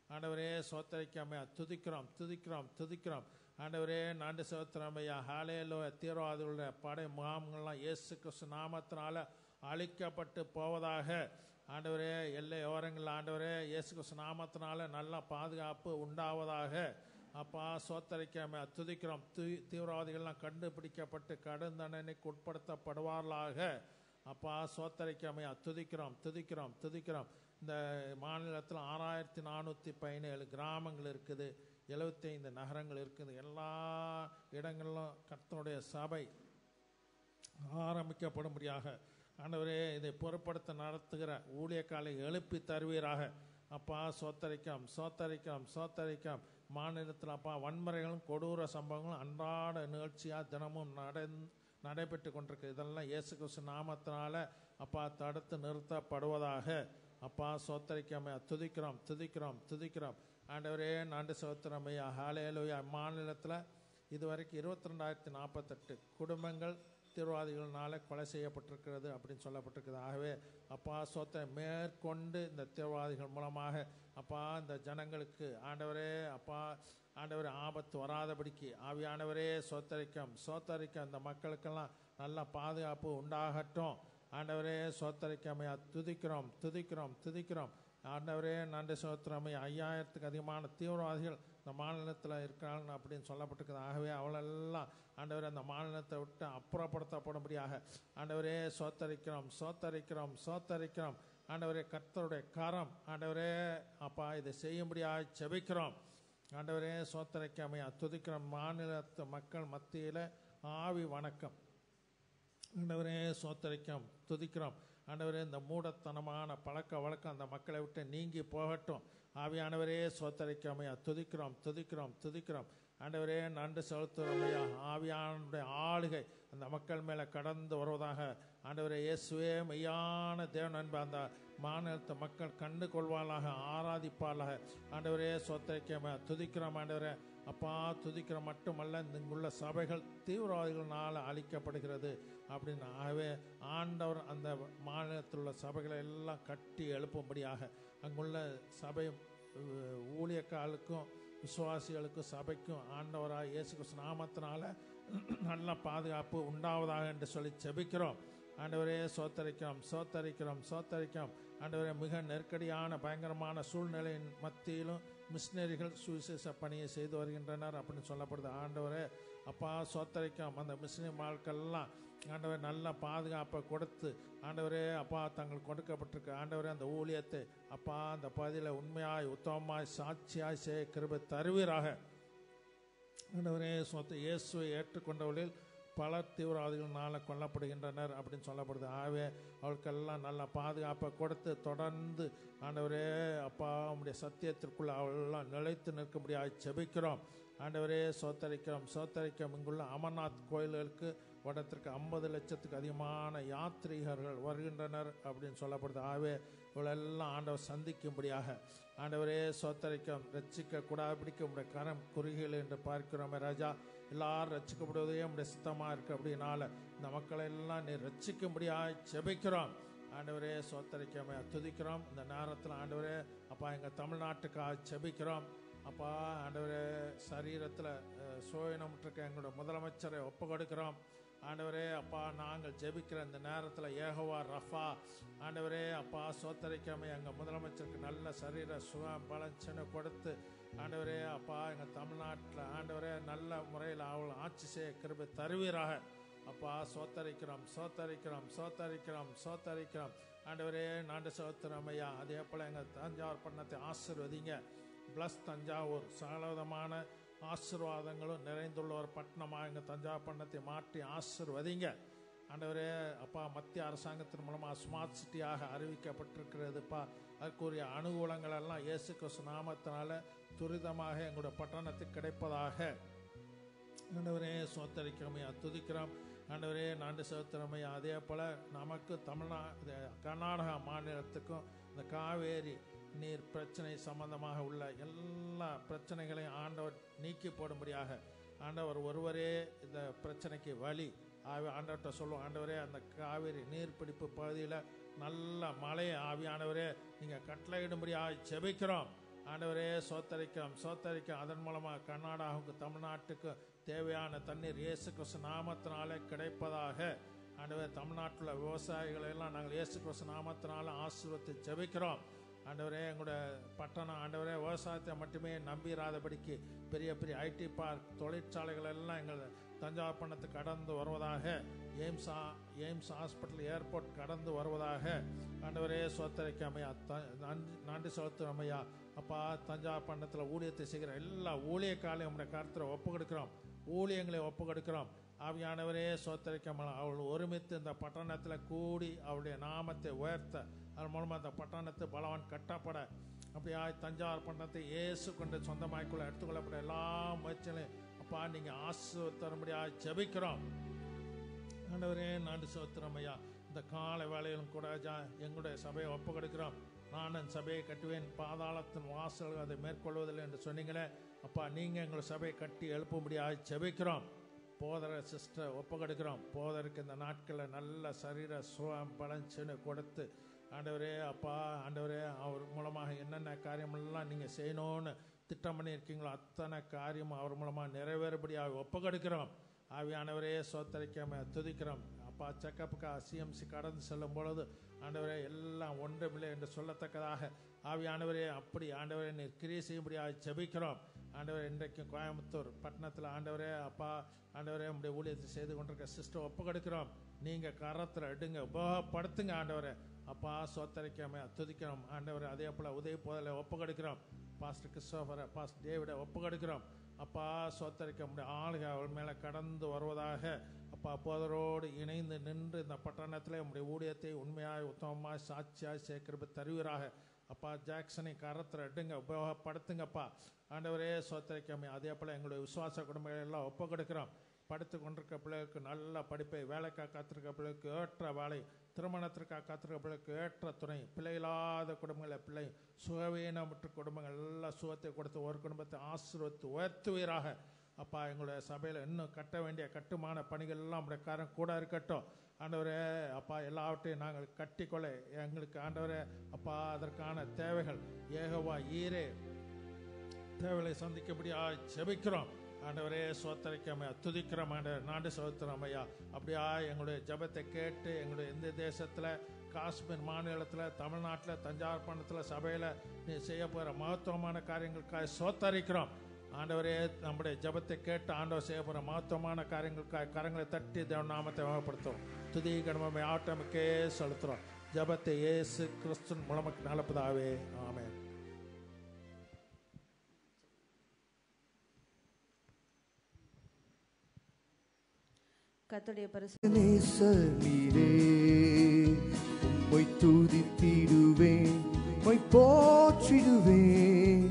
ஆண்டவரே சோத்தரிக்காமையா, துதிக்கிறோம் துதிக்கிறோம் துதிக்கிறோம். ஆண்டவரே நாண்டு சோத்திரமையா. ஹல்லேலூயா. தீவிரவாதிகளுடைய படை முகாம்கள்லாம் இயேசு கிறிஸ்து நாமத்தினால அழிக்கப்பட்டு போவதாக. ஆண்டவரே எல்லை ஓரங்களில் ஆண்டவரே இயேசு கிறிஸ்து நாமத்தினால நல்ல பாதுகாப்பு உண்டாவதாக. அப்பா சோத்தரிக்காமையா, துதிக்கிறோம். தீவிரவாதிகள்லாம் கண்டுபிடிக்கப்பட்டு கடும் தண்டனைக்கு உட்படுத்தப்படுவார்களாக. அப்பா சோத்தரிக்காமையா, துதிக்கிறோம் துதிக்கிறோம் துதிக்கிறோம். இந்த மாநிலத்தில் 6417 கிராமங்கள் இருக்குது, 75 நகரங்கள் இருக்குது. எல்லா இடங்களிலும் கர்த்தருடைய சபை ஆரம்பிக்கப்படும்படியாக ஆண்டவரே இதை பொறுப்படுத்த நடத்துகிற ஊழியக்காலை எழுப்பி தருவீராக. அப்பா சோத்தரிக்கம் சோத்தரிக்கம் சோத்தரிக்கம். மாநிலத்தில் அப்பா வன்முறைகளும் கொடூர சம்பவங்களும் அன்றாட நிகழ்ச்சியாக தினமும் நடைபெற்று கொண்டிருக்கு. இதெல்லாம் இயேசு கிறிஸ்து நாமத்தினால அப்பா தடுத்து நிறுத்தப்படுவதாக. அப்பா சோத்தரிக்காமையா, துதிக்கிறோம் துதிக்கிறோம் துதிக்கிறோம். ஆண்டவரே நாண்டு சோத்திரமையா. ஹல்லேலூயா. மாநிலத்தில் இதுவரைக்கும் 22,048 குடும்பங்கள் தீவிரவாதிகள்னால கொலை செய்யப்பட்டிருக்கிறது அப்படின்னு சொல்லப்பட்டிருக்குது. ஆகவே அப்பா மேற்கொண்டு இந்த தீவிரவாதிகள் மூலமாக அப்பா இந்த ஜனங்களுக்கு ஆண்டவரே அப்பா ஆண்டவரே ஆபத்து வராதபடிக்கு ஆவியானவரே சோத்தரிக்கம் சோத்தரிக்கம். இந்த மக்களுக்கெல்லாம் நல்ல பாதுகாப்பு உண்டாகட்டும். ஆண்டவரே சோத்தரிக்காமையா, துதிக்கிறோம் துதிக்கிறோம் துதிக்கிறோம். ஆண்டவரே நன்றி சோத்திரமையா. 5000த்துக்கு அதிகமான தீவிரவாதிகள் இந்த மாநிலத்தில் இருக்கிறாங்க அப்படின்னு சொல்லப்பட்டிருக்குது. ஆகவே அவளெல்லாம் ஆண்டவரே அந்த மாநிலத்தை விட்டு அப்புறப்படுத்தப்படும்படியாக ஆண்டவரே சோத்தரிக்கிறோம் சோத்தரிக்கிறோம் சோத்தரிக்கிறோம். ஆண்டவரே கர்த்தருடைய கரம் ஆண்டவரே அப்பா இதை செய்யும்படியாக செபிக்கிறோம். ஆண்டவரே சோத்தரிக்காமையா, துதிக்கிறோம். மாநிலத்து மக்கள் மத்தியில் ஆவி வணக்கம். ஆண்டவரே சோத்தரிக்கம் துதிக்கிறோம். ஆண்டவரே இந்த மூடத்தனமான பழக்க வழக்கம் அந்த மக்களை விட்டு நீங்கி போகட்டும். ஆவியானவரே சோத்தரிக்காமையா, துதிக்கிறோம் துதிக்கிறோம் துதிக்கிறோம். ஆண்டவரே நன்றி செலுத்துகிறோம் ஐயா. ஆவியானுடைய ஆளுகை அந்த மக்கள் மேலே கடந்து வருவதாக. ஆண்டவரே இயேசுவே மெய்யான தேவன் என்ப அந்த மாநிலத்தை மக்கள் கண்டு கொள்வாளாக, ஆராதிப்பாளாக. ஆண்டவரே சொத்தரிக்க துதிக்கிறோம். ஆண்டவரே அப்பா துதிக்கிற மட்டுமல்ல, இங்குள்ள சபைகள் தீவிரவாதிகளால் அழிக்கப்படுகிறது அப்படின்னு. ஆகவே ஆண்டவர் அந்த மாநிலத்தில் உள்ள சபைகளை எல்லாம் கட்டி எழுப்பும்படியாக அங்குள்ள சபை ஊழியக்காலுக்கும் விசுவாசிகளுக்கும் சபைக்கும் ஆண்டவராக இயேசு கிறிஸ்து நாமத்தினால நல்ல பாதுகாப்பு உண்டாவதாக என்று சொல்லி ஜெபிக்கிறோம். ஆண்டவரே சோத்தரிக்கிறோம், சோத்தரிக்கிறோம், சோத்தரிக்கிறோம். ஆண்டவரே மிக நெருக்கடியான பயங்கரமான சூழ்நிலையின் மத்தியிலும் மிஷினரிகள் சுவிசேஷ பணியை செய்து வருகின்றனர் அப்படின்னு சொல்லப்படுது. ஆண்டவரே அப்பா சோத்தரிக்கிறோம். அந்த மிஷினரி வாழ்க்கெல்லாம் ஆண்டவரே நல்ல பாதுகாப்பை கொடுத்து ஆண்டவரே அப்பா தங்களுக்கு கொடுக்கப்பட்டிருக்கு ஆண்டவரே அந்த ஊழியத்தை அப்பா அந்த பகுதியில் உண்மையாய் உத்தமமாய் சாட்சியாய் செய்ய கிருபை தருவீராக. ஆண்டவரே சொத்து இயேசுவை ஏற்றுக்கொண்டவர்களில் பலர் தீவிரவாதிகளால் கொல்லப்படுகின்றனர் அப்படின்னு சொல்லப்படுது. ஆகவே அவளுக்கெல்லாம் நல்ல பாதுகாப்பை கொடுத்து தொடர்ந்து ஆண்டவரே அப்பா உங்களுடைய சத்தியத்திற்குள்ள அவளெல்லாம் நிலைத்து நிற்கும்படியாக ஜெபிக்கிறோம். ஆண்டவரே சோத்தரிக்கிறோம், சோத்தரிக்கிறோம். இங்குள்ள அமர்நாத் கோயில்களுக்கு வருடத்திற்கு 50 லட்சத்துக்கு அதிகமான யாத்ரீகர்கள் வருகின்றனர் அப்படின்னு சொல்லப்படுது. ஆகவே இவளெல்லாம் ஆண்டவர் சந்திக்கும்படியாக ஆண்டவரே சோத்தரிக்கிறோம். ரட்சிக்க கூடாது பிடிக்க உடைய கரம் குறுகில் என்று பார்க்கிறோமே ராஜா. எல்லாரும் ரட்சிக்கப்படுவதே உடைய சித்தமாக இருக்கு. அப்படின்னால இந்த மக்களை எல்லாம் நீ ரட்சிக்கும்படியாக ஜெபிக்கிறோம். ஆண்டவரே சோத்தரிக்காம துதிக்கிறோம். இந்த நேரத்தில் ஆண்டவரே அப்பா எங்கள் தமிழ்நாட்டுக்காக ஜெபிக்கிறோம். அப்பா ஆண்டவரே சரீரத்தில் சோயனம்ட்டிருக்க எங்களோட முதலமைச்சரை ஒப்பு கொடுக்கிறோம். ஆண்டவரே அப்பா நாங்கள் ஜெபிக்கிற இந்த நேரத்தில் ஏகோவா ரஃபா ஆண்டவரே அப்பா சோத்தரிக்காம எங்கள் முதலமைச்சருக்கு நல்ல சரீர சுகம் பலச்சனை கொடுத்து ஆண்டவரே அப்பா எங்கள் தமிழ்நாட்டில் ஆண்டவரே நல்ல முறையில் அவள் ஆட்சி செய்ய கிருபை தருவீராக. அப்பா சோத்தரிக்கிறோம், சோத்தரிக்கிறோம், சோத்தரிக்கிறோம், சோத்தரிக்கிறோம். ஆண்டவரே நாண்டு சோத்திரம் ஐயா. அதே போல் எங்கள் தஞ்சாவூர் பட்டணத்தை ஆசீர்வதிங்க. பிளஸ் தஞ்சாவூர் சகலவிதமான ஆசீர்வாதங்களும் நிறைந்துள்ள ஒரு பட்டணமாக எங்கள் தஞ்சாவூர் பட்டணத்தை மாற்றி ஆசீர்வதிங்க. ஆண்டவரே அப்பா மத்திய அரசாங்கத்தின் மூலமாக ஸ்மார்ட் சிட்டியாக அறிவிக்கப்பட்டிருக்கிறதுப்பா. அதற்குரிய அனுகூலங்கள் எல்லாம் இயேசு கிறிஸ்து நாமத்தினால துரிதமாக எங்களுடைய பட்டணத்துக்கு கிடைப்பதாக. ஆண்டவரே சோத்தரிக்கிறமையா துதிக்கிறோம். ஆண்டவரே நாண்டு சோத்திரமையா. அதே போல் நமக்கு கர்நாடகா மாநிலத்துக்கும் இந்த காவேரி நீர் பிரச்சனை சம்பந்தமாக உள்ள எல்லா பிரச்சனைகளையும் ஆண்டவர் நீக்கி போடும்படியாக ஆண்டவர் ஒருவரே இந்த பிரச்சனைக்கு வழி. ஆண்டவர்கிட்ட சொல்லுவோம், ஆண்டவரே அந்த காவேரி நீர்பிடிப்பு பகுதியில் நல்ல மழையை ஆவியானவரே நீங்கள் கட்டளையிடும்படியாக ஜெபிக்கிறோம். ஆண்டவரே சோத்தரிக்கிறோம், சோத்தரிக்கிறோம். அதன் மூலமாக கர்நாடகாவுக்கு தமிழ்நாட்டுக்கு தேவையான தண்ணீர் இயேசு கிறிஸ்து நாமத்தினாலே கிடைப்பதாக. ஆண்டவரே தமிழ்நாட்டில் விவசாயிகளை எல்லாம் நாங்கள் இயேசு கிறிஸ்து நாமத்தினால ஆசீர்வதித்து ஜெபிக்கிறோம். ஆண்டவரே எங்களுடைய பட்டணம் ஆண்டவரே விவசாயத்தை மட்டுமே நம்பிராதபடிக்கு பெரிய பெரிய ஐடி பார்க் தொழிற்சாலைகள் எல்லாம் எங்கள் தஞ்சாவூர் பட்டணத்துக்கு கடந்து வருவதாக. எய்ம்ஸ் ஹாஸ்பிட்டல் ஏர்போர்ட் கடந்து வருவதாக. ஆண்டவரே சோத்தரிக்காமையா நன்றி செலுத்துறமையா. அப்பா தஞ்சாவூர் பட்டணத்தில் ஊழியத்தை செய்கிற எல்லா ஊழியக்காலையும் உங்களுடைய கருத்தில் ஒப்பு கொடுக்கிறோம், ஊழியங்களை ஒப்பு கொடுக்கிறோம். ஆவியானவரே சோத்தரிக்காமல் அவள் ஒருமித்து இந்த பட்டணத்தில் கூடி அவளுடைய நாமத்தை உயர்த்த அதன் மூலமாக அந்த பட்டணத்தை பலவான் கட்டப்பட அப்படியா தஞ்சாவூர் பட்டணத்தை இயேசு கொண்டு சொந்தமாய்க்குள்ள எடுத்துக்கொள்ளப்பட எல்லா முயற்சிகளையும் அப்பா நீங்கள் ஆசீர்வதித்தரும்படியாக ஜெபிக்கிறோம். ஆண்டவரே நாண்டு சோத்திரமையா. இந்த கால வேலையிலும் கூட எங்களுடைய சபையை ஒப்பு கொடுக்கிறோம். நான் என் சபையை கட்டுவேன், பாதாளத்தின் வாசல் அதை மேற்கொள்வதில்லை என்று சொன்னீங்களே அப்பா. நீங்கள் எங்களுடைய சபையை கட்டி எழுப்பும்படியாக ஜெபிக்கிறோம். போதர சிஸ்டர் ஒப்பு கொடுக்கிறோம். போதருக்கு இந்த நாட்களில் நல்ல சரீர சுகம் பலன்சின்னு கொடுத்து ஆண்டவரே அப்பா ஆண்டவரே அவர் மூலமாக என்னென்ன காரியமெல்லாம் நீங்கள் செய்யணும்னு திட்டம் பண்ணியிருக்கீங்களோ அத்தனை காரியமும் அவர் மூலமாக நிறைவேறுபடியாக ஒப்பு கொடுக்கிறோம். ஆவியானவரே சோத்தரிக்காம துதிக்கிறோம். அப்பா செக்கப்புக்கு சிஎம்சி கடந்து செல்லும் பொழுது ஆண்டவரே எல்லாம் ஒன்றுமில்லை என்று சொல்லத்தக்கதாக ஆவியானவரே அப்படி ஆண்டவரே நீர் கிரியை செய்யும்படியாக ஜெபிக்கிறோம். ஆண்டவரே இன்றைக்கும் கோயம்புத்தூர் பட்டணத்தில் ஆண்டவரே அப்பா ஆண்டவரே உங்களுடைய ஊழியத்தை செய்து கொண்டிருக்க சிஸ்டர் ஒப்பு கொடுக்கிறோம். நீங்கள் கரத்தில் எடுங்க, உபயோகப்படுத்துங்க ஆண்டவரே. அப்பா சோத்தரிக்காம துதிக்கிறோம் ஆண்டவரே. அதே போல் உதவி போதலை ஒப்பு கொடுக்கிறோம். பாஸ்டர் கிறிஸ்டோபரை பாஸ்டர் டேவிடை ஒப்பு கொடுக்கிறோம். அப்பா சோத்தரிக்க முடிய ஆளுகை அவள் மேலே கடந்து வருவதாக. அப்பா போதரோடு இணைந்து நின்று இந்த பட்டணத்தில் உங்களுடைய ஊழியத்தை உண்மையாய் உத்தமமாய் சாட்சியாய் சேர்க்கிற தருவீராக. அப்பா ஜாக்சனை கரத்தில் எடுங்க, உபயோகப்படுத்துங்கப்பா. ஆண்டவரே சோத்திரிக்காமே. அதே போல் எங்களுடைய விசுவாச குடும்பங்கள் எல்லாம் ஒப்பு கொடுக்கிறோம். படுத்து கொண்டிருக்க பிள்ளைகளுக்கு நல்ல படிப்பை, வேலைக்காக காத்திருக்க பிள்ளைகளுக்கு ஏற்ற வேலை, திருமணத்திற்காக காத்திருக்க பிள்ளைகளுக்கு ஏற்ற துணை, பிள்ளையில்லாத குடும்பங்களை பிள்ளை, சுகவீனமற்ற குடும்பங்கள் எல்லாம் சுகத்தை கொடுத்து ஒரு குடும்பத்தை ஆசீர்வதித்து உயர்த்துவீராக. அப்பா எங்களுடைய சபையில் இன்னும் கட்ட வேண்டிய கட்டுமான பணிகள் எல்லாம் நம்முடைய காரம் கூட இருக்கட்டும். ஆண்டவரே அப்பா எல்லாவற்றையும் நாங்கள் கட்டிக்கொள்ள எங்களுக்கு ஆண்டவரே அப்பா அதற்கான தேவைகள் யெகோவா ஈரே தேவைகளை சந்திக்கபடியா ஜெபிக்கிறோம். ஆண்டவரே சோத்தரிக்காம துதிக்கிறோம். ஆண்டவர் நாடு சோத்திரம் ஐயா. அப்படியா எங்களுடைய ஜெபத்தை கேட்டு எங்களுடைய இந்த தேசத்தில், காஷ்மீர் மாநிலத்தில், தமிழ்நாட்டில், தஞ்சாவூர் பண்டத்தில் சபையில் நீ செய்ய போகிற மகத்துவமான காரியங்களுக்காக சோத்தரிக்கிறோம். ஆண்டவரே நம்முடைய ஜெபத்தை கேட்டு ஆண்டவர் செய்ய போகிற மகத்துவமான காரியங்களுக்காக கரங்களை தட்டி தேவ நாமத்தை மகப்படுத்தும். துதி கடமை ஆட்டமுக்கே செலுத்துகிறோம். ஜெபத்தை இயேசு கிறிஸ்துவின் மூலமாக நடப்பதாவே ஆமென். கர்த்தருடைய பரிசுத்த நேசரே உம்மை துதித்திடுவேன், உம்மை போற்றிடுவேன்,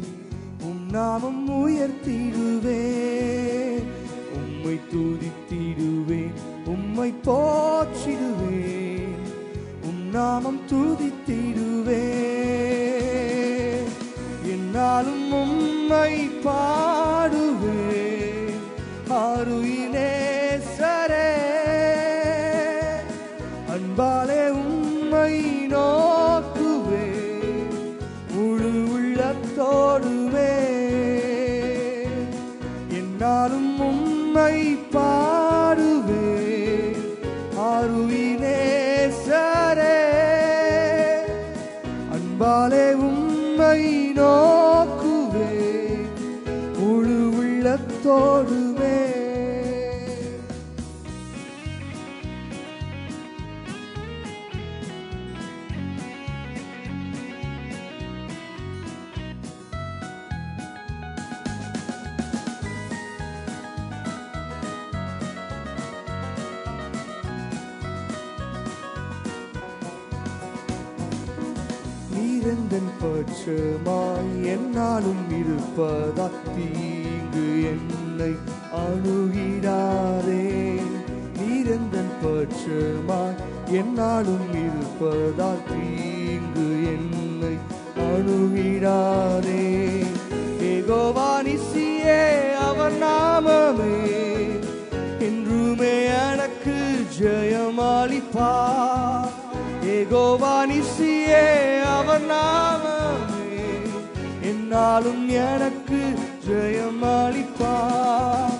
உம் நாமம் உயர்த்திடுவேன். உம்மை துதித்திடுவேன், உம்மை போற்றிடுவேன், உம் நாமம் துதித்திடுவேன். என்னாலும் உம்மை பாடுவேன், ஆருயினே அன்பாலே உம்மை நோக்குவேன், முழு உள்ளத்தோடுவே. என்னாலும் உம்மை பாடுவேன், ஆருயினேசரே. அன்பாலே உம்மை நோக்குவேன், முழு உள்ளத்தோடுவே. நீரெந்தன் பட்சமாய் என்னாலும் இருப்பதால் தீங்கு என்னை அணுகிடாதே. நீரெந்தன் பட்சமாய் என்னாலும் இருப்பதால் தீங்கு என்னை அணுகிடாதே. யெகோவா நிசியே அவர் நாமமே என்றுமே எனக்கு ஜெயமளிப்பார். யெகோவா நிசியே அவர் நாமமே என்னாலும் எனக்கு ஜெயமளிப்பார்.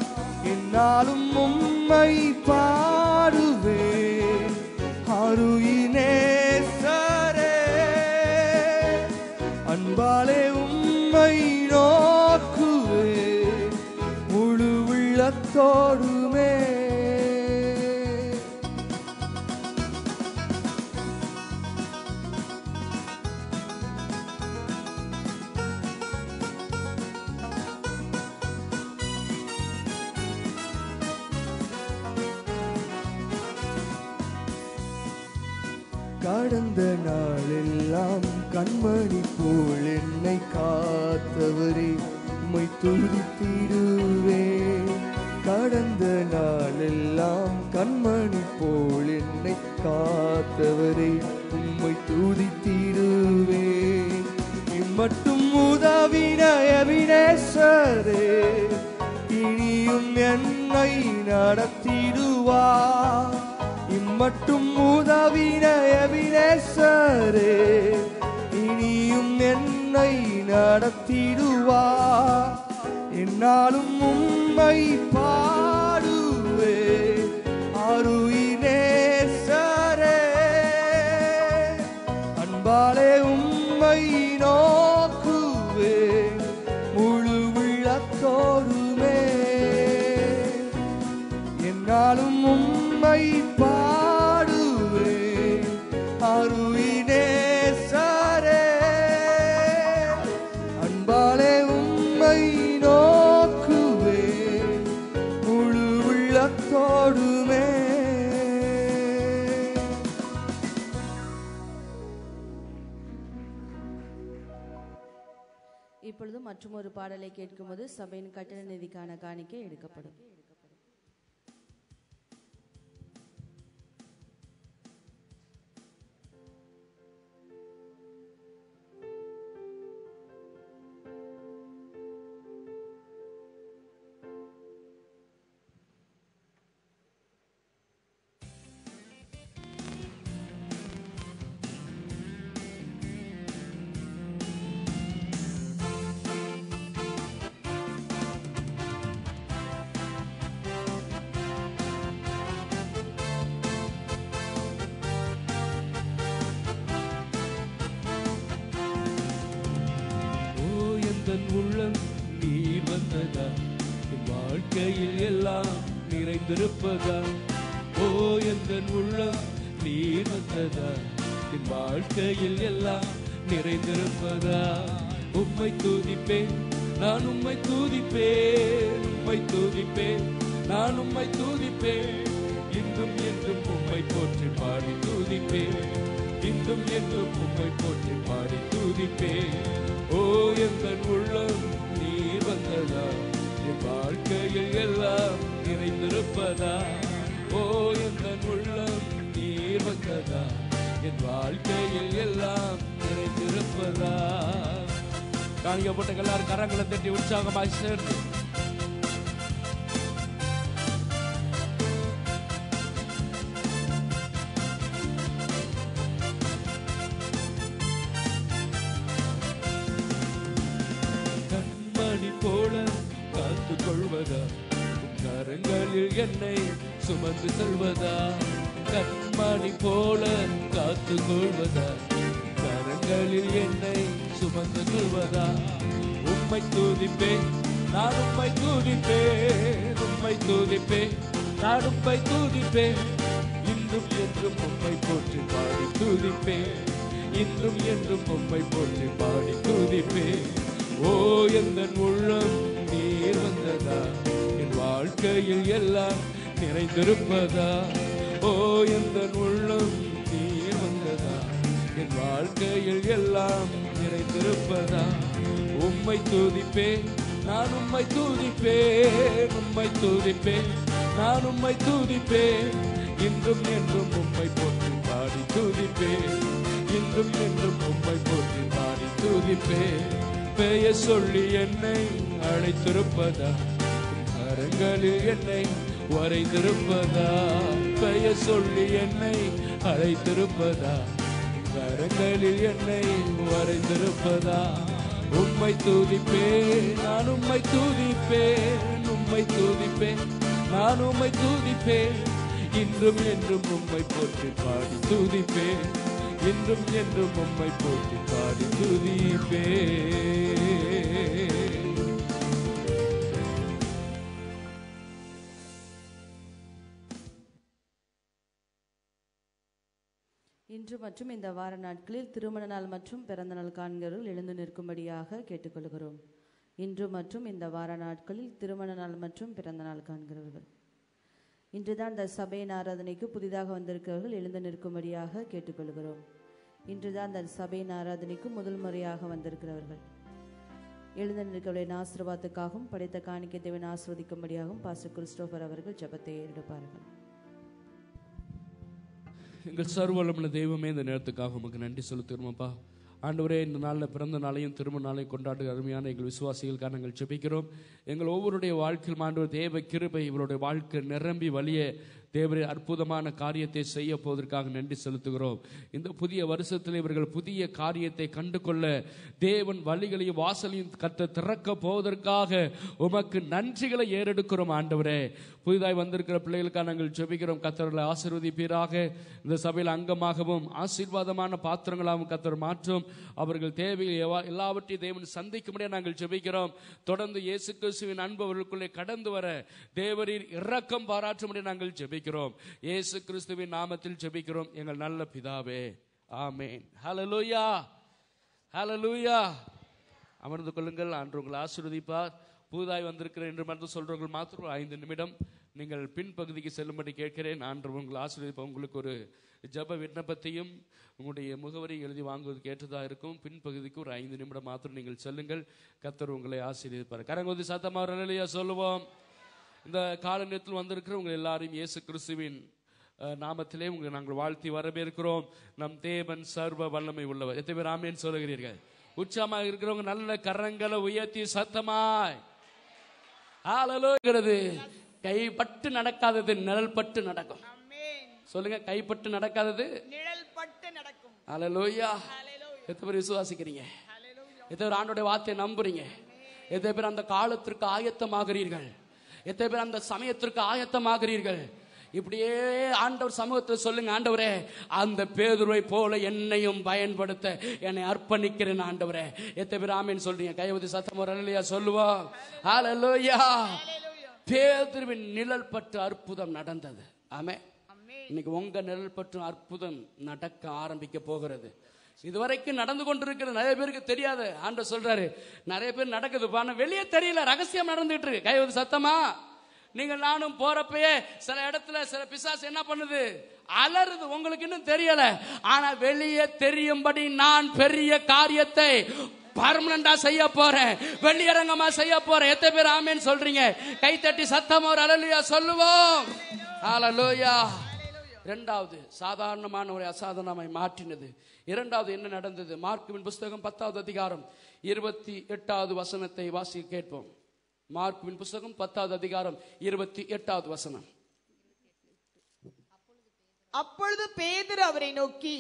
என்னாலும் உம்மை பாடுவேன், ஆருயினேசரே. அன்பாலே உம்மை நோக்குவேன், முழு உள்ளத்தோடுமே. கடந்த நாளெல்லாம் கண்மணி போல் என்னை காத்தவரே உம்மை துதித்திடுவேன். கடந்த நாளெல்லாம் கண்மணி போல் என்னை காத்தவரே உம்மை துதித்திடுவேன். இம்மட்டும் உதவின எபினேசரே இனியும் என்னை நடத்திடுவார். இம்மட்டும் உதவின எபினேசரே இனியும் என்னை நடத்திடுவார். என்னாலும் உம்மை பாடுவேன், ஆருயினேசரே. அன்பாலே உம்மை நோக்குவேன், முழு உள்ளத்தோடுமே. என்னாலும் உம்மை பாடுவேன், ஆருயினேசரே. அன்பாலே உம்மை நோக்குவேன், முழு உள்ளத்தோடுமே. இப்பொழுது மற்றும் ஒரு பாடலை கேட்கும்போது சபையின் கட்டண நிதிக்கான காணிக்கை எடுக்கப்படும். உள்ளம் நீர் வந்ததா, என் வாழ்க்கையில் எல்லாம் நிறைந்திருப்பதா. ஓ எந்தன் உள்ளம் நீர் வந்ததா, என் வாழ்க்கையில் எல்லாம் நிறைந்திருப்பதா. உம்மை துதிப்பேன், நான் உம்மை துதிப்பேன், உம்மை துதிப்பேன், நான் உம்மை துதிப்பேன். இன்றும் என்றும் உம்மை போற்றி பாடி துதிப்பேன், இன்றும் என்றும் உம்மை போற்றி பாடி துதிப்பேன். ஓ எந்தன் உள்ளம் நீர் வந்ததா, என் வாழ்க்கையில் எல்லாம் நிறைந்திருப்பதா. ஓ எந்தன் உள்ளம் நீர் வந்ததா, என் வாழ்க்கையில் எல்லாம் நிறைந்திருப்பதா. காணிக்கப்பட்ட எல்லாரும் கரங்களை தட்டி உற்சாகமாய் சேர்ந்து போல காத்து கொள்வதா, கரங்களில் என்னை சுமந்து செல்வதா. கண்மணி போல காத்து கொள்வதா, கரங்களில் என்னை சுமந்து செல்வதா. உம்மை துதிப்பேன், நான் உம்மை துதிப்பேன், உம்மை துதிப்பேன், நான் உம்மை துதிப்பேன். இன்றும் என்றும் உம்மை போற்றி பாடி துதிப்பேன், இன்றும் என்றும் உம்மை போற்றி பாடி துதிப்பேன். ஓ எந்தன் உள்ளம் நீர் வந்ததா, என் வாழ்க்கையில் எல்லாம் நிறைந்திருப்பதா. ஓ எந்தன் உள்ளம் நீர் வந்ததா, என் வாழ்க்கையில் எல்லாம் நிறைந்திருப்பதா. உம்மை துதிப்பேன், நான் உம்மை துதிப்பேன், உம்மை துதிப்பேன், நான் உம்மை துதிப்பேன். இன்றும் என்றும் உம்மை போற்றி பாடி துதிப்பேன், இன்றும் என்றும் உம்மை போற்றி பாடி துதிப்பேன். பெயர் சொல்லி என்னை அழைத்திருப்பதா, கரங்களில் என்னை வரைந்திருப்பதா. பெயர் சொல்லி என்னை அழைத்திருப்பதா, கரங்களில் என்னை வரைந்திருப்பதா. உம்மை துதிப்பேன், நான் உம்மை துதிப்பேன், உம்மை துதிப்பேன், நான் உம்மை துதிப்பேன். இன்றும் என்றும் உம்மை போற்றி பாடி துதிப்பேன், இன்றும் என்றும் உம்மை போற்றி பாடி துதிப்பேன். இன்று மற்றும் இந்த வார நாட்களில் திருமண நாள் மற்றும் பிறந்த நாள் காண்கிறவர்கள் எழுந்து நிற்கும்படியாக கேட்டுக்கொள்கிறோம். இன்று மற்றும் இந்த வார நாட்களில் திருமண நாள் மற்றும் பிறந்த நாள் காண்கிறவர்கள், இன்றுதான் இந்த சபையின் ஆராதனைக்கு புதிதாக வந்திருக்கிறவர்கள் எழுந்து நிற்கும்படியாக கேட்டுக்கொள்கிறோம். இன்றுதான் இந்த சபையின் ஆராதனைக்கு முதல் முறையாக வந்திருக்கிறவர்கள் எழுந்து நிற்கிறவர்களின் ஆசீர்வாதத்துக்காகவும் படைத்த காணிக்கை தேவனை ஆஸ்வதிக்கும்படியாகவும் பாஸ்டர் கிறிஸ்டோபர் அவர்கள் ஜெபத்தை எடுப்பார்கள். எங்கள் சர்வவல்லமையுள்ள தெய்வமே, இந்த நேரத்துக்காக உமக்கு நன்றி செலுத்துகிறோம்ப்பா. ஆண்டவரே, இந்த நாளில் பிறந்த நாளையும் திருமண நாளையும் கொண்டாடுகிற அருமையான எங்கள் விசுவாசிகளுக்காக நாங்கள் ஜெபிக்கிறோம். எங்கள் ஒவ்வொருடைய வாழ்க்கையில் ஆண்டவர் தேவ கிருபை இவருடைய வாழ்க்கை நிரம்பி வழிய தேவரே அற்புதமான காரியத்தை செய்ய போவதற்காக நன்றி செலுத்துகிறோம். இந்த புதிய வருஷத்தில் இவர்கள் புதிய காரியத்தை கண்டு கொள்ள தேவன் வழிகளையும் வாசலையும் கத்த திறக்க போவதற்காக உமக்கு நன்றிகளை ஏறெடுக்கிறோம். ஆண்டவரே, புதிதாய் வந்திருக்கிற பிள்ளைகளுக்காக நாங்கள் ஜெபிக்கிறோம். கர்த்தர்களை ஆசீர்வதிப்பீராக. இந்த சபையில் அங்கமாகவும் ஆசீர்வாதமான பாத்திரங்களாகவும் கர்த்தர் மாற்றும். அவர்கள் தேவையில் எல்லாவற்றையும் தேவன் சந்திக்க முடியாது நாங்கள் ஜெபிக்கிறோம். தொடர்ந்து இயேசு கிறிஸ்துவின் அன்பு அவர்களுக்குள்ளே கடந்து வர தேவரின் இரக்கம் பாராட்ட முடியாது நாங்கள் ஜெபிக்கிறோம். இயேசு கிறிஸ்துவின் நாமத்தில் ஜெபிக்கிறோம் எங்கள் நல்ல பிதாவே, ஆமென். ஹல்லேலூயா, ஹல்லேலூயா. அமர்ந்து கொள்ளுங்கள். ஆண்டவர் உங்களை ஆசீர்வதிப்பார். புதிதாய் வந்திருக்கிற என்று மட்டும் சொல்றவர்கள் மாத்திரம் 5 நிமிடம் நீங்கள் பின்பகுதிக்கு செல்லும்படி கேட்கிறேன். ஆண்டவர் உங்கள் ஆசீர்வதிப்பார். உங்களுக்கு ஒரு ஜெப விண்ணப்பத்தையும் உங்களுடைய முகவரி எழுதி வாங்குவதற்கு ஏற்றதாக இருக்கும். பின்பகுதிக்கு ஒரு 5 நிமிடம் மாத்திரம் நீங்கள் செல்லுங்கள். கர்த்தர் உங்களை ஆசீர்வதிப்பார். கரங்கொதி சத்தமாக அல்லேலூயா சொல்லுவோம். இந்த கால நேரத்தில் வந்திருக்கிற உங்கள் எல்லாரையும் இயேசு கிறிஸ்துவின் நாமத்திலே உங்களை நாங்கள் வாழ்த்தி வரவேற்கிறோம். நம் தேவன் சர்வ வல்லமை உள்ளவர். எத்தனை பேர் ஆமென் சொல்லுகிறீர்கள்? உற்சாகமாக இருக்கிறவங்க நல்ல கரங்களை உயர்த்தி சத்தமாய் ஹல்லேலூயா. கைப்பட்டு நடக்காதது நிழல் பட்டு நடக்கும். சொல்லுங்க, கைப்பட்டு நடக்காதது நிழல் பட்டு நடக்கும். ஹல்லேலூயா. எத்தனை பேர் விசுவாசிக்கிறீங்க? எத்தனை பேர் ஆண்டவருடைய வார்த்தையை நம்புறீங்க? எத்தனை பேர் அந்த காலத்திற்கு ஆயத்தமாகிறீர்கள்? எத்தனை பேர் அந்த சமயத்திற்கு ஆயத்தமாகிறீர்கள்? இப்படியே ஆண்டவர் சமூகத்தில் சொல்லுங்க, ஆண்டவரே அந்த பேதுருவை போல என்னையும் பயன்படுத்த என்னை அர்ப்பணிக்கிறேன் ஆண்டவரே. எத்தனை பேர் ஆமென் சொல்றீங்க? கைவதி சத்தம் அல்லேலூயா சொல்லுவோம். ஹல்லேலூயா. பேதுருவின் நிழல் பட்டு அற்புதம் நடந்தது. ஆமென். இன்னைக்கு உங்க நிழல் பட்டு அற்புதம் நடக்க ஆரம்பிக்க போகிறது. இதுவரைக்கும் நடந்து கொண்டிருக்கிறது நிறைய பேருக்கு தெரியாது. ஆண்டவர் சொல்றாரு, நிறைய பேர் நடக்குது பான வெளியே தெரியல, ரகசியம் நடந்துட்டு இருக்கு. கைவது சத்தமா. நீங்கள் நானும் போறப்பயே சில இடத்துல சில பிசாசு என்ன பண்ணுது, அலறுது. உங்களுக்கு இன்னும் தெரியல, ஆனா வெளியே தெரியும்படி நான் பெரிய காரியத்தை பர்மனண்டா செய்ய போறேன், வெளியரங்கமா செய்ய போறேன். எத்தனை பேர் ஆமென் சொல்றீங்க? கை தட்டி சத்தமா ஒரு அல்லேலூயா சொல்லுவோம். ஹல்லேலூயா. இரண்டாவது சாதாரணமான ஒரு அசாதாரணமாய் மாற்றினது. இரண்டாவது என்ன நடந்தது? மார்க்குவின் புஸ்தகம் 10வது அதிகாரம் 28வது வசனத்தை வாசிக்க கேட்போம். மார்க்குவின் புஸ்தகம் 10வது அதிகாரம் 28வது வசனம். அப்பொழுது பேதுரு அவரை நோக்கி,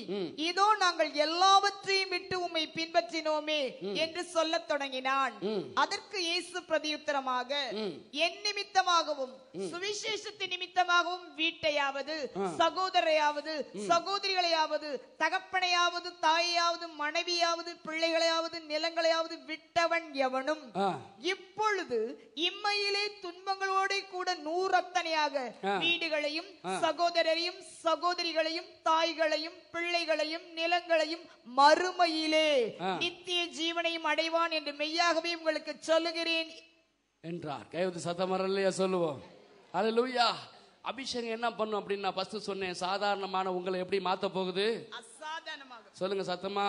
இதோ நாங்கள் எல்லாவற்றையும் விட்டு உம்மை பின்பற்றினோமே என்று சொல்லத் தொடங்கினான். அதற்கு இயேசு பிரதியுத்தரமாக, என் நிமித்தமாகவும் சுவிசேஷத்தின் நிமித்தமாகவும் வீட்டையாவது சகோதரையாவது சகோதரிகளையாவது தகப்பனையாவது தாயையாவது மனைவியாவது பிள்ளைகளையாவது நிலங்களையாவது விட்டவன் எவனும் இப்பொழுது இம்மையிலே துன்பங்களோட கூட 100 அத்தனையாக வீடுகளையும் சகோதரரையும் சகோதரிகளையும் தாய்களையும் பிள்ளைகளையும் நிலங்களையும் மறுமையிலே நித்திய ஜீவனையும் அடைவான் என்று மெய்யாகவே உங்களுக்கு சொல்லுகிறேன் என்றார். கைவது சத்தமரல்லையா சொல்லுவோம். அல்லேலூயா. அபிஷேகம் என்ன பண்ணும் அப்படின்னு நான் ஃபர்ஸ்ட் சொன்னேன். சாதாரணமான உங்களை எப்படி மாத்த போகுது? அசாதாரணமாக. சொல்லுங்க சத்தமா.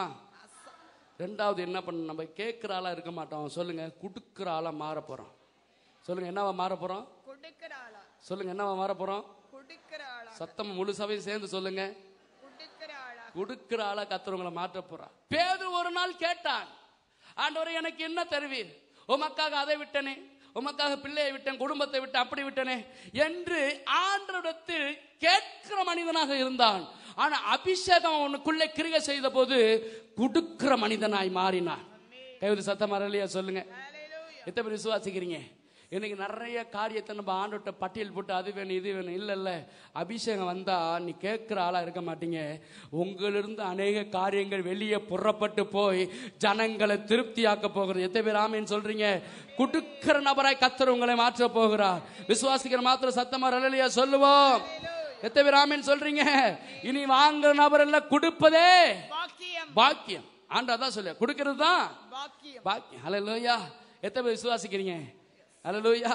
ரெண்டாவது என்ன பண்ண, நம்ம கேட்கிற ஆளா இருக்க மாட்டோம். சொல்லுங்க, குடுக்கிற ஆளா மாற போறோம். சொல்லுங்க, என்னவா மாற போறோம்? கொடுக்கிற ஆளா. சொல்லுங்க, என்னவா மாற போறோம்? கொடுக்கிற ஆளா. சத்தம் முழு சபையும் சேர்ந்து சொல்லுங்க, கொடுக்கிற ஆளா. கொடுக்கிற ஆளா கர்த்தர் மாற்ற போறார். பேதுரு ஒரு நாள் கேட்டான், ஆண்டவரே எனக்கு என்ன தருவீர்? உமக்காக அதை விட்டனே, உமக்காக பிள்ளையை விட்டேன், குடும்பத்தை விட்டு அப்படி விட்டனே என்று ஆண்டவரிடத்தில் கேட்கிற மனிதனாக இருந்தான். ஆனா அபிஷேகம் அவனுக்குள்ளே கிரியை செய்த போது குடுக்கிற மனிதனாய் மாறினான். கைது சத்தம் அல்லேலூயா சொல்லுங்க. எத்தனை பேர் விசுவாசிக்கிறீங்க? இன்னைக்கு நிறைய காரியத்தை நம்ம ஆண்டவர்கிட்ட பட்டியல் போட்டு அது வேணும் இது வேணும். இல்ல அபிஷேகம் வந்தா நீ கேட்கிற ஆளா இருக்க மாட்டீங்க. உங்களிருந்து அநேக காரியங்கள் வெளியே புறப்பட்டு போய் ஜனங்களை திருப்தியாக்க போகிறது. எத்தனை பேர் ஆமென் சொல்றீங்க? குடுக்கிற நபராய் கர்த்தர் உங்களை மாற்ற போகிறார். விசுவாசிக்கிற மாத்திரம் சத்தமா அல்லேலூயா சொல்லுவோம். எத்தனை பேர் ஆமென் சொல்றீங்க? இனி வாங்குற நபர் எல்லாம் கொடுப்பதே பாக்கியம். ஆண்டவர் தான் சொல்ல, கொடுக்கிறது தான் பாக்கியம். அல்லேலூயா. எத்தனை பேர் விசுவாசிக்கிறீங்க? அல்லேலூயா.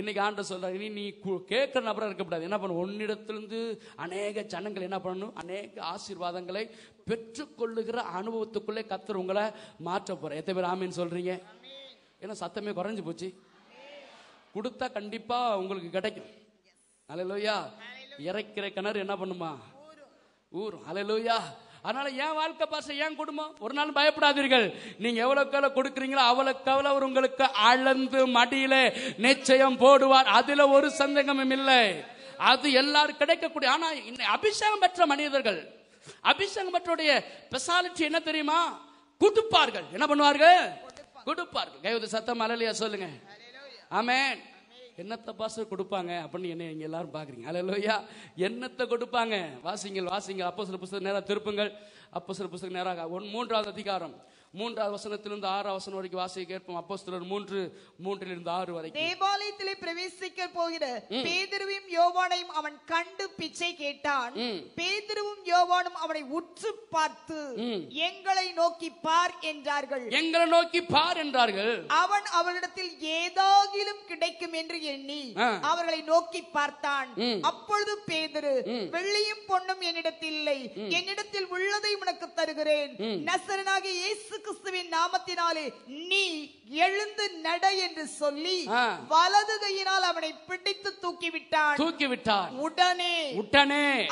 இன்னைக்கு ஆண்டவர் சொல்றாரு, இனி நீ கேட்கிற நபரா இருக்கக்கூடாது. என்ன பண்ணணும்? உன்னிடத்திலிருந்து அநேக ஜனங்கள் என்ன பண்ணணும்? அநேக ஆசீர்வாதங்களை பெற்றுக்கொள்ளுகிற அனுபவத்துக்குள்ளே கர்த்தர் உங்களை மாற்ற போற. எத்தனை பேர் ஆமென் சொல்றீங்க? ஏன்னா சத்தமே குறைஞ்சு போச்சு. கொடுத்தா கண்டிப்பா உங்களுக்கு கிடைக்கும். அல்லேலூயா. இறைக்கிற கிணறு என்ன பண்ணுமா? ஊரும். அல்லேலூயா. அதனால என் வாழ்க்கை பாச, என் குடும்பம், ஒரு நாள் பயப்படாதீர்கள். நீங்க எவ்வளவு கொடுக்குறீங்களோ அவ்வளவுக்கு அவர் உங்களுக்கு அளந்து மடியில நிச்சயம் போடுவார். அதுல ஒரு சந்தேகமும் இல்லை. அது எல்லாரும் கிடைக்கக்கூடிய. ஆனா அபிஷேகம் பெற்ற மனிதர்கள், அபிஷேகம் பெற்றோடைய ஸ்பெஷாலிட்டி என்ன தெரியுமா? கொடுப்பார்கள். என்ன பண்ணுவார்கள்? கொடுப்பார்கள். கைது சத்தம் அல்லேலூயா சொல்லுங்க. ஆமென். என்னத்தை பாஸ்டர் கொடுப்பாங்க அப்படின்னு என்ன நீங்க எல்லாரும் பாக்குறீங்க? அல்லேலூயா. என்னத்தை கொடுப்பாங்க? வாசிங்கள் வாசிங்கள். அப்போஸ்தலர் புத்தகம் நேரா திருப்புங்கள். அப்போஸ்தலர் புத்தகம் நேராக 3வது அதிகாரம் 3வது வசனத்திலிருந்து 6வது வசனம் வரைக்கும் வாசிக்க கேட்போம். அப்போஸ்தலர் 3:3-6 வரைக்கும். தேவாலயத்திலே பிரவேசிக்க போகிற பேதுருவையும் யோவானையும் அவன் கண்டு பிச்சை கேட்டான். பேதுருவும் யோவானும் அவனை உற்று பார்த்து எங்களை நோக்கி பார் என்றார்கள். எங்களை நோக்கி பார் என்றார்கள். அவன் அவளிடத்தில் ஏதாகிலும் கிடைக்கும் என்று எண்ணி அவர்களை நோக்கி பார்த்தான். அப்பொழுது பேதுரு, வெள்ளியும் பொன்னும் என்னிடத்தில் இல்லை, என்னிடத்தில் உள்ளதை உனக்கு தருகிறேன். நசரனாகிய இயேசு கிறிஸ்துவின் நாமத்தினாலே நீ எழுந்து நட என்று சொல்லி வலது கையினால் அவனை பிடித்து தூக்கிவிட்டான். உடனே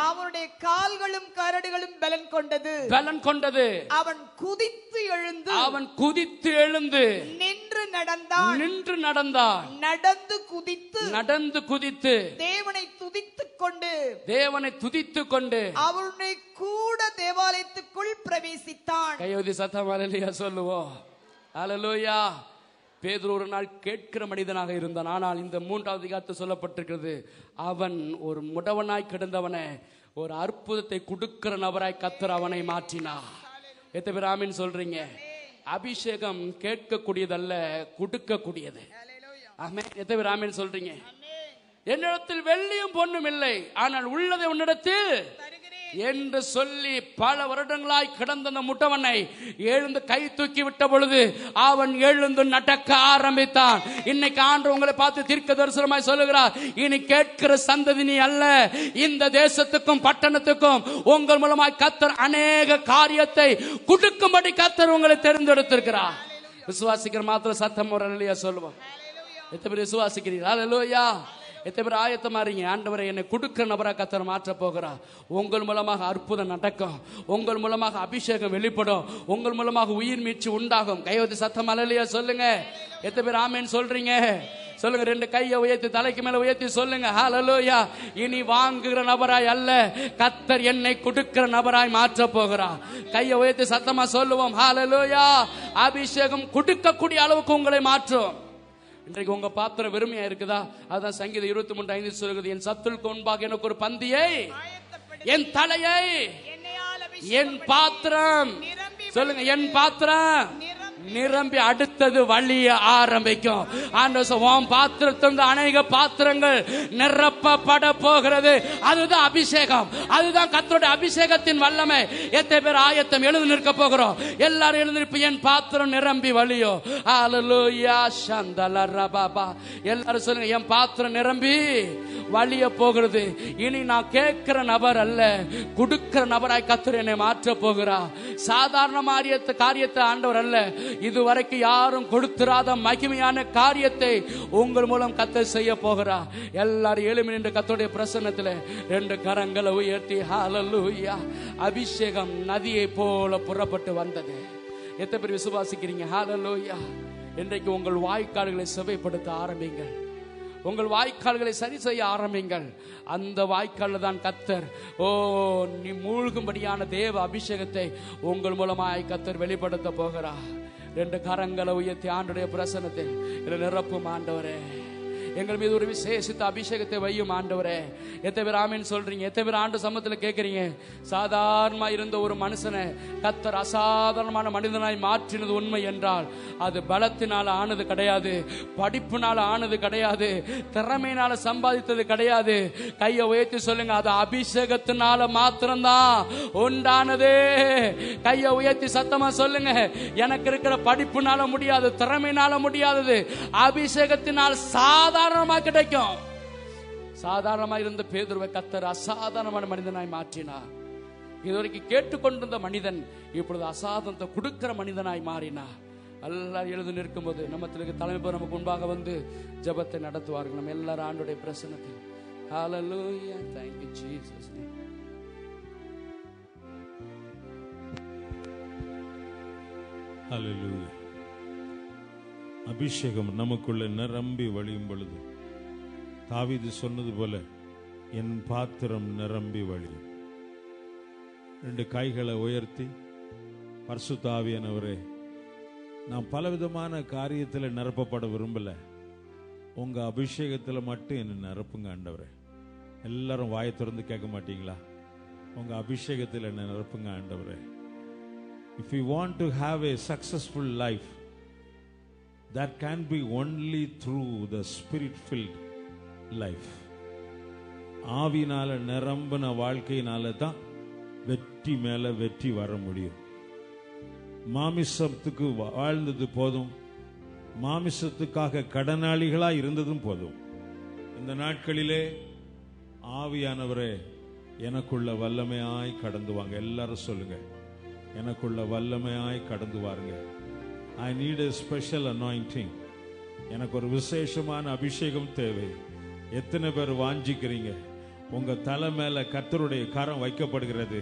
அவனுடைய கால்களும் கரடுகளும் பலன் கொண்டது. அவன் குதித்து எழுந்து நின்று நடந்தான். நடந்து குதித்து தேவனை துதித்துக் கொண்டு அவனுடைய கூட தேவாலயத்துக்குள் பிரவேசித்தான். கையோதி சத்தம் அல்லேலூயா சொல்லுவோம். அல்லேலூயா. பேதுரு ஒரு நாள் கேட்கிற மனிதனாக இருந்தான். ஆனால் இந்த 3வது அதிகாரத்தில் சொல்லப்பட்டிருக்கிறது, அவன் ஒரு முடவனாய் கிடந்தவனை ஒரு அற்புதத்தை கொடுக்கிற நபராய் கர்த்தர் அவனை மாற்றினார். எத்தனை பேர் ஆமென் சொல்றீங்க? அபிஷேகம் கேட்கக்கூடியதல்ல, கொடுக்கக்கூடியது. ஆமென். எத்தனை பேர் ஆமென் சொல்றீங்க? என்னிடத்தில் வெள்ளியும் பொன்னும் இல்லை, ஆனால் உள்ளதை உன்னிடத்தில் என்று சொல்லி பல வருடங்களாய் கிடந்த அந்த முட்டவனை எழுந்து கை தூக்கி விட்ட பொழுது அவன் எழுந்து நடக்க ஆரம்பித்தான். இன்னைக்கு ஆண்டவர் உங்களை பார்த்து தீர்க்க தரிசனமாய் சொல்லுகிறார், இனி கேட்கிற சந்ததி நீ அல்ல, இந்த தேசத்துக்கும் பட்டணத்துக்கும் உங்கள் மூலமாய் கர்த்தர் அநேக காரியத்தை கொடுக்கும்படி கர்த்தர் உங்களை தெரிந்தெடுத்திருக்கிறார். விசுவாசிக்கிற மாத்திரம் சத்தம் ஒரு அல்லேலூயா சொல்லுவோம். எத்தனை பேர் விசுவாசிக்கிறீர்கள்? அல்லேலூயா. எத்தனை பேர் ஆயத்தமா இருக்கீங்க? ஆண்டவரை என்னை கொடுக்கிற நபராக கர்த்தர் மாற்ற போகிறார். உங்கள் மூலமாக அற்புதம் நடக்கும், உங்கள் மூலமாக அபிஷேகம் வெளிப்படும், உங்கள் மூலமாக உயிர் மீட்சி உண்டாகும். கையோதி சத்தம் அல்லேலூயா சொல்லுங்க. எத்தனை பேர் ஆமென் சொல்றீங்க? சொல்லுங்க. 2 கையை உயர்த்தி தலைக்கு மேல உயர்த்தி சொல்லுங்க ஹல்லேலூயா. இனி வாங்குகிற நபராய் அல்ல, கர்த்தர் என்னை கொடுக்கிற நபராய் மாற்ற போகிறார். கையை உயர்த்தி சத்தமா சொல்லுவோம் ஹல்லேலூயா. அபிஷேகம் கொடுக்கக்கூடிய அளவுக்கு உங்களை மாற்றும். இன்றைக்கு உங்க பாத்திரம் வெறுமையா இருக்குதா? அதான் சங்கீதம் 23:5 சொல்கிறது, என் சத்துருக்கு முன்பாக எனக்கு ஒரு பந்தியை, என் தலையை, என் பாத்திரம், சொல்லுங்க, என் பாத்திரம் நிரம்பி அடுத்தது வழிய ஆரம்பிக்கும். ஆண்டவர் பாத்திரத்திலிருந்து அநேக பாத்திரங்கள் நிரப்பப்பட போகிறது. அதுதான் அபிஷேகம், அதுதான் கர்த்தருடைய அபிஷேகத்தின் வல்லமை. எத்தனை பேர் ஆயத்தம்? எழுந்து நிற்க போகிறோம். எல்லாரும் எழுந்து நிற்ப. என் பாத்திரம் நிரம்பி வழியோ. ஹல்லேலூயா. சந்தலரபாபா. எல்லாரும் சொல்லுங்க, என் பாத்திரம் நிரம்பி வழிய போகிறது. இனி நான் கேட்கிற நபர் அல்ல, கொடுக்கிற நபராய் கர்த்தர் என்னை மாற்ற போகிறார். சாதாரண காரியத்தை ஆண்டவர் அல்ல, இதுவரைக்கும் யாரும் கொடுத்திராத மகிமையான காரியத்தை உங்கள் மூலம் கர்த்தர் செய்ய போகிறார். எல்லாரும் எழும்பி நின்று கர்த்தருடைய பிரசன்னத்தில் 2 கரங்களை உயர்த்தி ஹல்லேலூயா. அபிஷேகம் நதியை போல புறப்பட்டு வந்தது. எத்தனை பேர் விசுவாசிக்கிறீங்க? ஹல்லேலூயா. இன்றைக்கு உங்கள் வாய்க்கால்களை செவைப்படுத்த ஆரம்பிங்கள், உங்கள் வாய்க்கால்களை சரி செய்ய ஆரம்பிங்கள். அந்த வாய்க்காலில் தான் கர்த்தர் நீ மூழ்கும்படியான தேவ அபிஷேகத்தை உங்கள் மூலமாய் கர்த்தர் வெளிப்படுத்த போகிறார். 2 கரங்களை உயர்த்தி ஆண்டவருடைய பிரசன்னத்தில் நிரப்பும் ஆண்டவரே. எங்கள் மீது ஒரு விசேஷித்த அபிஷேகத்தை வையும் ஆண்டவரே. எத்தனை பேர் ஆமென் சொல்றீங்க? எத்தனை பேர் ஆண்டு சமூகத்தில் கேட்கறீங்க? சாதாரணமா இருந்த ஒரு மனுஷனை கர்த்தர் அசாதாரணமான மனிதனாய் மாற்றினது உண்மை என்றால் அது பலத்தினால ஆனது கிடையாது, படிப்பினால ஆனது கிடையாது, திறமையினால சம்பாதித்தது கிடையாது. கையை உயர்த்தி சொல்லுங்க, அது அபிஷேகத்தினால மாத்திரம்தான் உண்டானது. கையை உயர்த்தி சத்தமா சொல்லுங்க, எனக்கு இருக்கிற படிப்புனால முடியாது, திறமையினால முடியாதது அபிஷேகத்தினால் சாதாரணமா கிடைக்கும். சாதாரணமா இருந்த பேதுருவை கர்த்தர் அசாதாரணமான மனிதனாய் மாற்றினார். இதுவரைக்கும் கேட்டுக்கொண்டிருந்த மனிதன் இப்பொழுது அசாதாரணத்தை கொடுக்கிற மனிதனாய் மாறினார். எல்லாரும் எழுந்து நிற்கும் போது நம்மத்திற்கு தலைமை நமக்கு முன்பாக வந்து ஜெபத்தை நடத்துவார்கள். நம்ம எல்லாரும் ஆண்டவருடைய பிரசன்னத்தில் ஹல்லேலூயா. Thank you Jesus. ஹல்லேலூயா. அபிஷேகம் நமக்குள்ள நிரம்பி வழியும் பொழுது தாவீது சொன்னது போல என் பாத்திரம் நிரம்பி வழியும். 2 கைகளை உயர்த்தி பரிசுத்த ஆவியானவரே, நான் பலவிதமான காரியத்தில் நிரப்பப்பட விரும்பல, உங்க அபிஷேகத்தில் மட்டும் என்ன நிரப்புங்க ஆண்டவரே. எல்லாரும் வாயை திறந்து கேட்க மாட்டீங்களா? உங்க அபிஷேகத்தில் என்ன நிரப்புங்க ஆண்டவரே. If you want to have a successful life, that can be only through the spirit-filled life. ஆவினால நிரம்பின வாழ்க்கையினால தான் வெற்றி மேல வெற்றி வர முடியும். மாமிசத்துக்கு வாழ்ந்தது போதும், மாமிசத்துக்காக கடனாளிகளா இருந்ததும் போதும். இந்த நாட்களிலே ஆவியானவரே எனக்குள்ள வல்லமையாய் கடந்து வாங்க. எல்லாரும் சொல்லுங்க, எனக்குள்ள வல்லமையாய் கடந்து வாருங்க. I need a special anointing. எனக்கு ஒரு விசேஷமான அபிஷேகம் தேவை. எத்தனை பேர் வாஞ்சிக்கிறீங்க? உங்க தலை மேல கர்த்தருடைய கரம் வைக்கப்படுகிறது.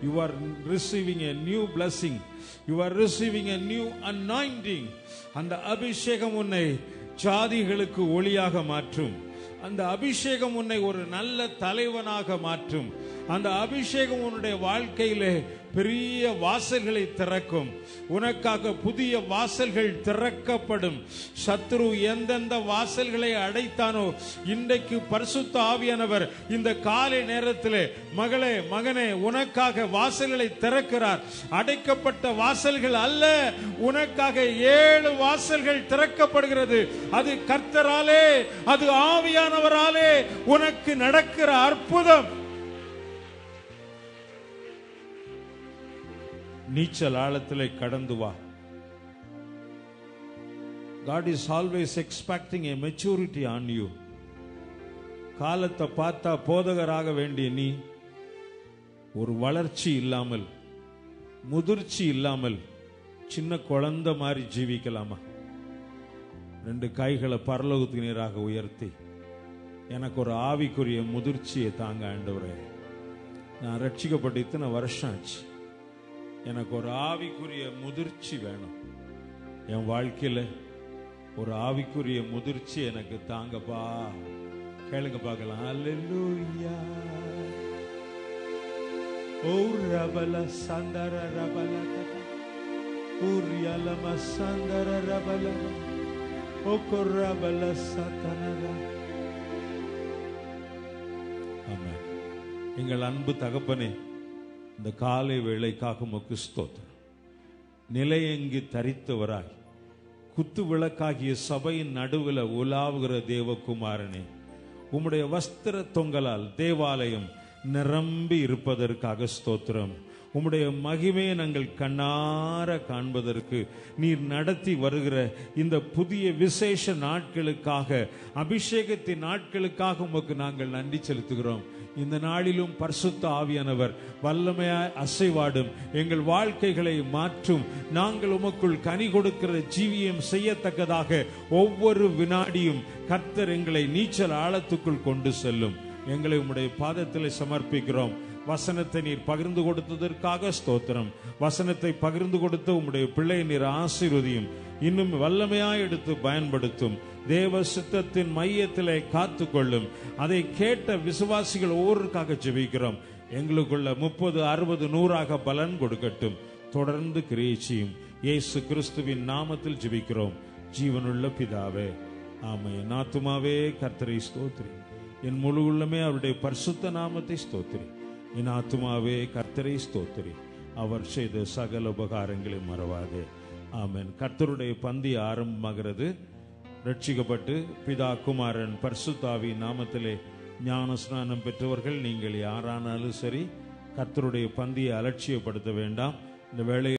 You are receiving a new blessing. You are receiving a new anointing. அந்த அபிஷேகம் உன்னை ஜாதிகளுக்கு ஒளியாக மாற்றும். அந்த அபிஷேகம் உன்னை ஒரு நல்ல தலைவனாக மாற்றும். அந்த அபிஷேகம் உன்னுடைய வாழ்க்கையிலே பெரிய வாசல்களை திறக்கும். உனக்காக புதிய வாசல்கள் திறக்கப்படும். சத்துரு எந்தெந்த வாசல்களை அடைத்தானோ இன்றைக்கு பரிசுத்த ஆவியானவர் இந்த காலை நேரத்திலே மகளே மகனே உனக்காக வாசல்களை திறக்கிறார். அடைக்கப்பட்ட வாசல்கள் அல்ல, உனக்காக 7 வாசல்கள் திறக்கப்படுகிறது. அது கர்த்தராலே, அது ஆவியானவராலே உனக்கு நடக்கிற அற்புதம். நீச்சல் ஆழத்திலே கடந்து வா. God is always expecting a maturity on you. காலத்தை பார்த்தா போதகராக வேண்டிய நீ ஒரு வளர்ச்சி இல்லாமல், முதிர்ச்சி இல்லாமல் சின்ன குழந்தை மாதிரி ஜீவிக்கலாமா? 2 கைகளை பரலோகத்துக்கு நேராக உயர்த்தி, எனக்கு ஒரு ஆவிக்குரிய முதிர்ச்சியை தாங்க ஆண்டவரே. நான் ரட்சிக்கப்பட்டு இத்தனை வருஷம் ஆச்சு, எனக்கு ஒரு ஆவிக்குரிய முதிர்ச்சி வேணும். என் வாழ்க்கையில ஒரு ஆவிக்குரிய முதிர்ச்சி எனக்கு தாங்கப்பா. கேளுங்க பார்க்கலாம். அல்லேலூயா. ஓ ரபல சந்தர ரபல உரியலம சந்தர ரபல ஓ கொரபல சதனர. ஆமென். எங்கள் அன்பு தகப்பனே, இந்த காலை வேளைக்காக உமக்கு ஸ்தோத்திரம். நிலையங்கி தரித்தவராய் குத்து விளக்காகிய சபையின் நடுவில் உலாவுகிற தேவகுமாரனே, உம்முடைய வஸ்திர தொங்கலால் தேவாலயம் நிரம்பி இருப்பதற்காக ஸ்தோத்திரம். உம்முடைய மகிமையை நாங்கள் கண்ணார காண்பதற்கு நீர் நடத்தி வருகிற இந்த புதிய விசேஷ நாட்களுக்காக, அபிஷேகத்தின் நாட்களுக்காக உமக்கு நாங்கள் நன்றி செலுத்துகிறோம். இந்த நாளிலும் பரிசுத்த ஆவியானவர் வல்லமையாய் அசைவாடும், எங்கள் வாழ்க்கைகளை மாற்றும். நாங்கள் உமக்குள் கனி கொடுக்கிற ஜீவியம் செய்யத்தக்கதாக ஒவ்வொரு வினாடியும் கர்த்தர் எங்களை நீச்சல் ஆழத்துக்குள் கொண்டு செல்லும். எங்களை உம்முடைய பாதத்தில் சமர்ப்பிக்கிறோம். வசனத்தை நீர் பகிர்ந்து கொடுத்ததற்காக ஸ்தோத்திரம். வசனத்தை பகிர்ந்து கொடுத்த உம்முடைய பிள்ளையை நீர் ஆசீர்வதியும், இன்னும் வல்லமையாய் எடுத்து பயன்படுத்தும். தேவ சித்தத்தின் மையத்திலே காத்து கொள்ளும். அதை கேட்ட விசுவாசிகள் ஒவ்வொருக்காக ஜெபிக்கிறோம். எங்களுக்குள்ள 30, 60, 100 பலன் கொடுக்கட்டும். தொடர்ந்து கிரியை செய்யும். இயேசு கிறிஸ்துவின் நாமத்தில் ஜெபிக்கிறோம் ஜீவனுள்ள பிதாவே, ஆமென். ஆத்துமாவே கர்த்தரை ஸ்தோத்திரி, என் முழு உள்ளமே அவருடைய பரிசுத்த நாமத்தை ஸ்தோத்திரி. என் ஆத்துமாவே கர்த்தரை ஸ்தோத்திரி, அவர் செய்த சகல உபகாரங்களை மறவாதே. ஆமென். கர்த்தருடைய பந்தி ஆரம்பமாகிறது. ரட்சிக்கப்பட்டு பிதா குமாரன் பரிசுத்த ஆவி நாமத்திலே ஞான ஸ்நானம் பெற்றவர்கள் நீங்கள் யாரானாலும் சரி, கர்த்தருடைய பந்தியை அலட்சியப்படுத்த வேண்டாம். இந்த வேளையில்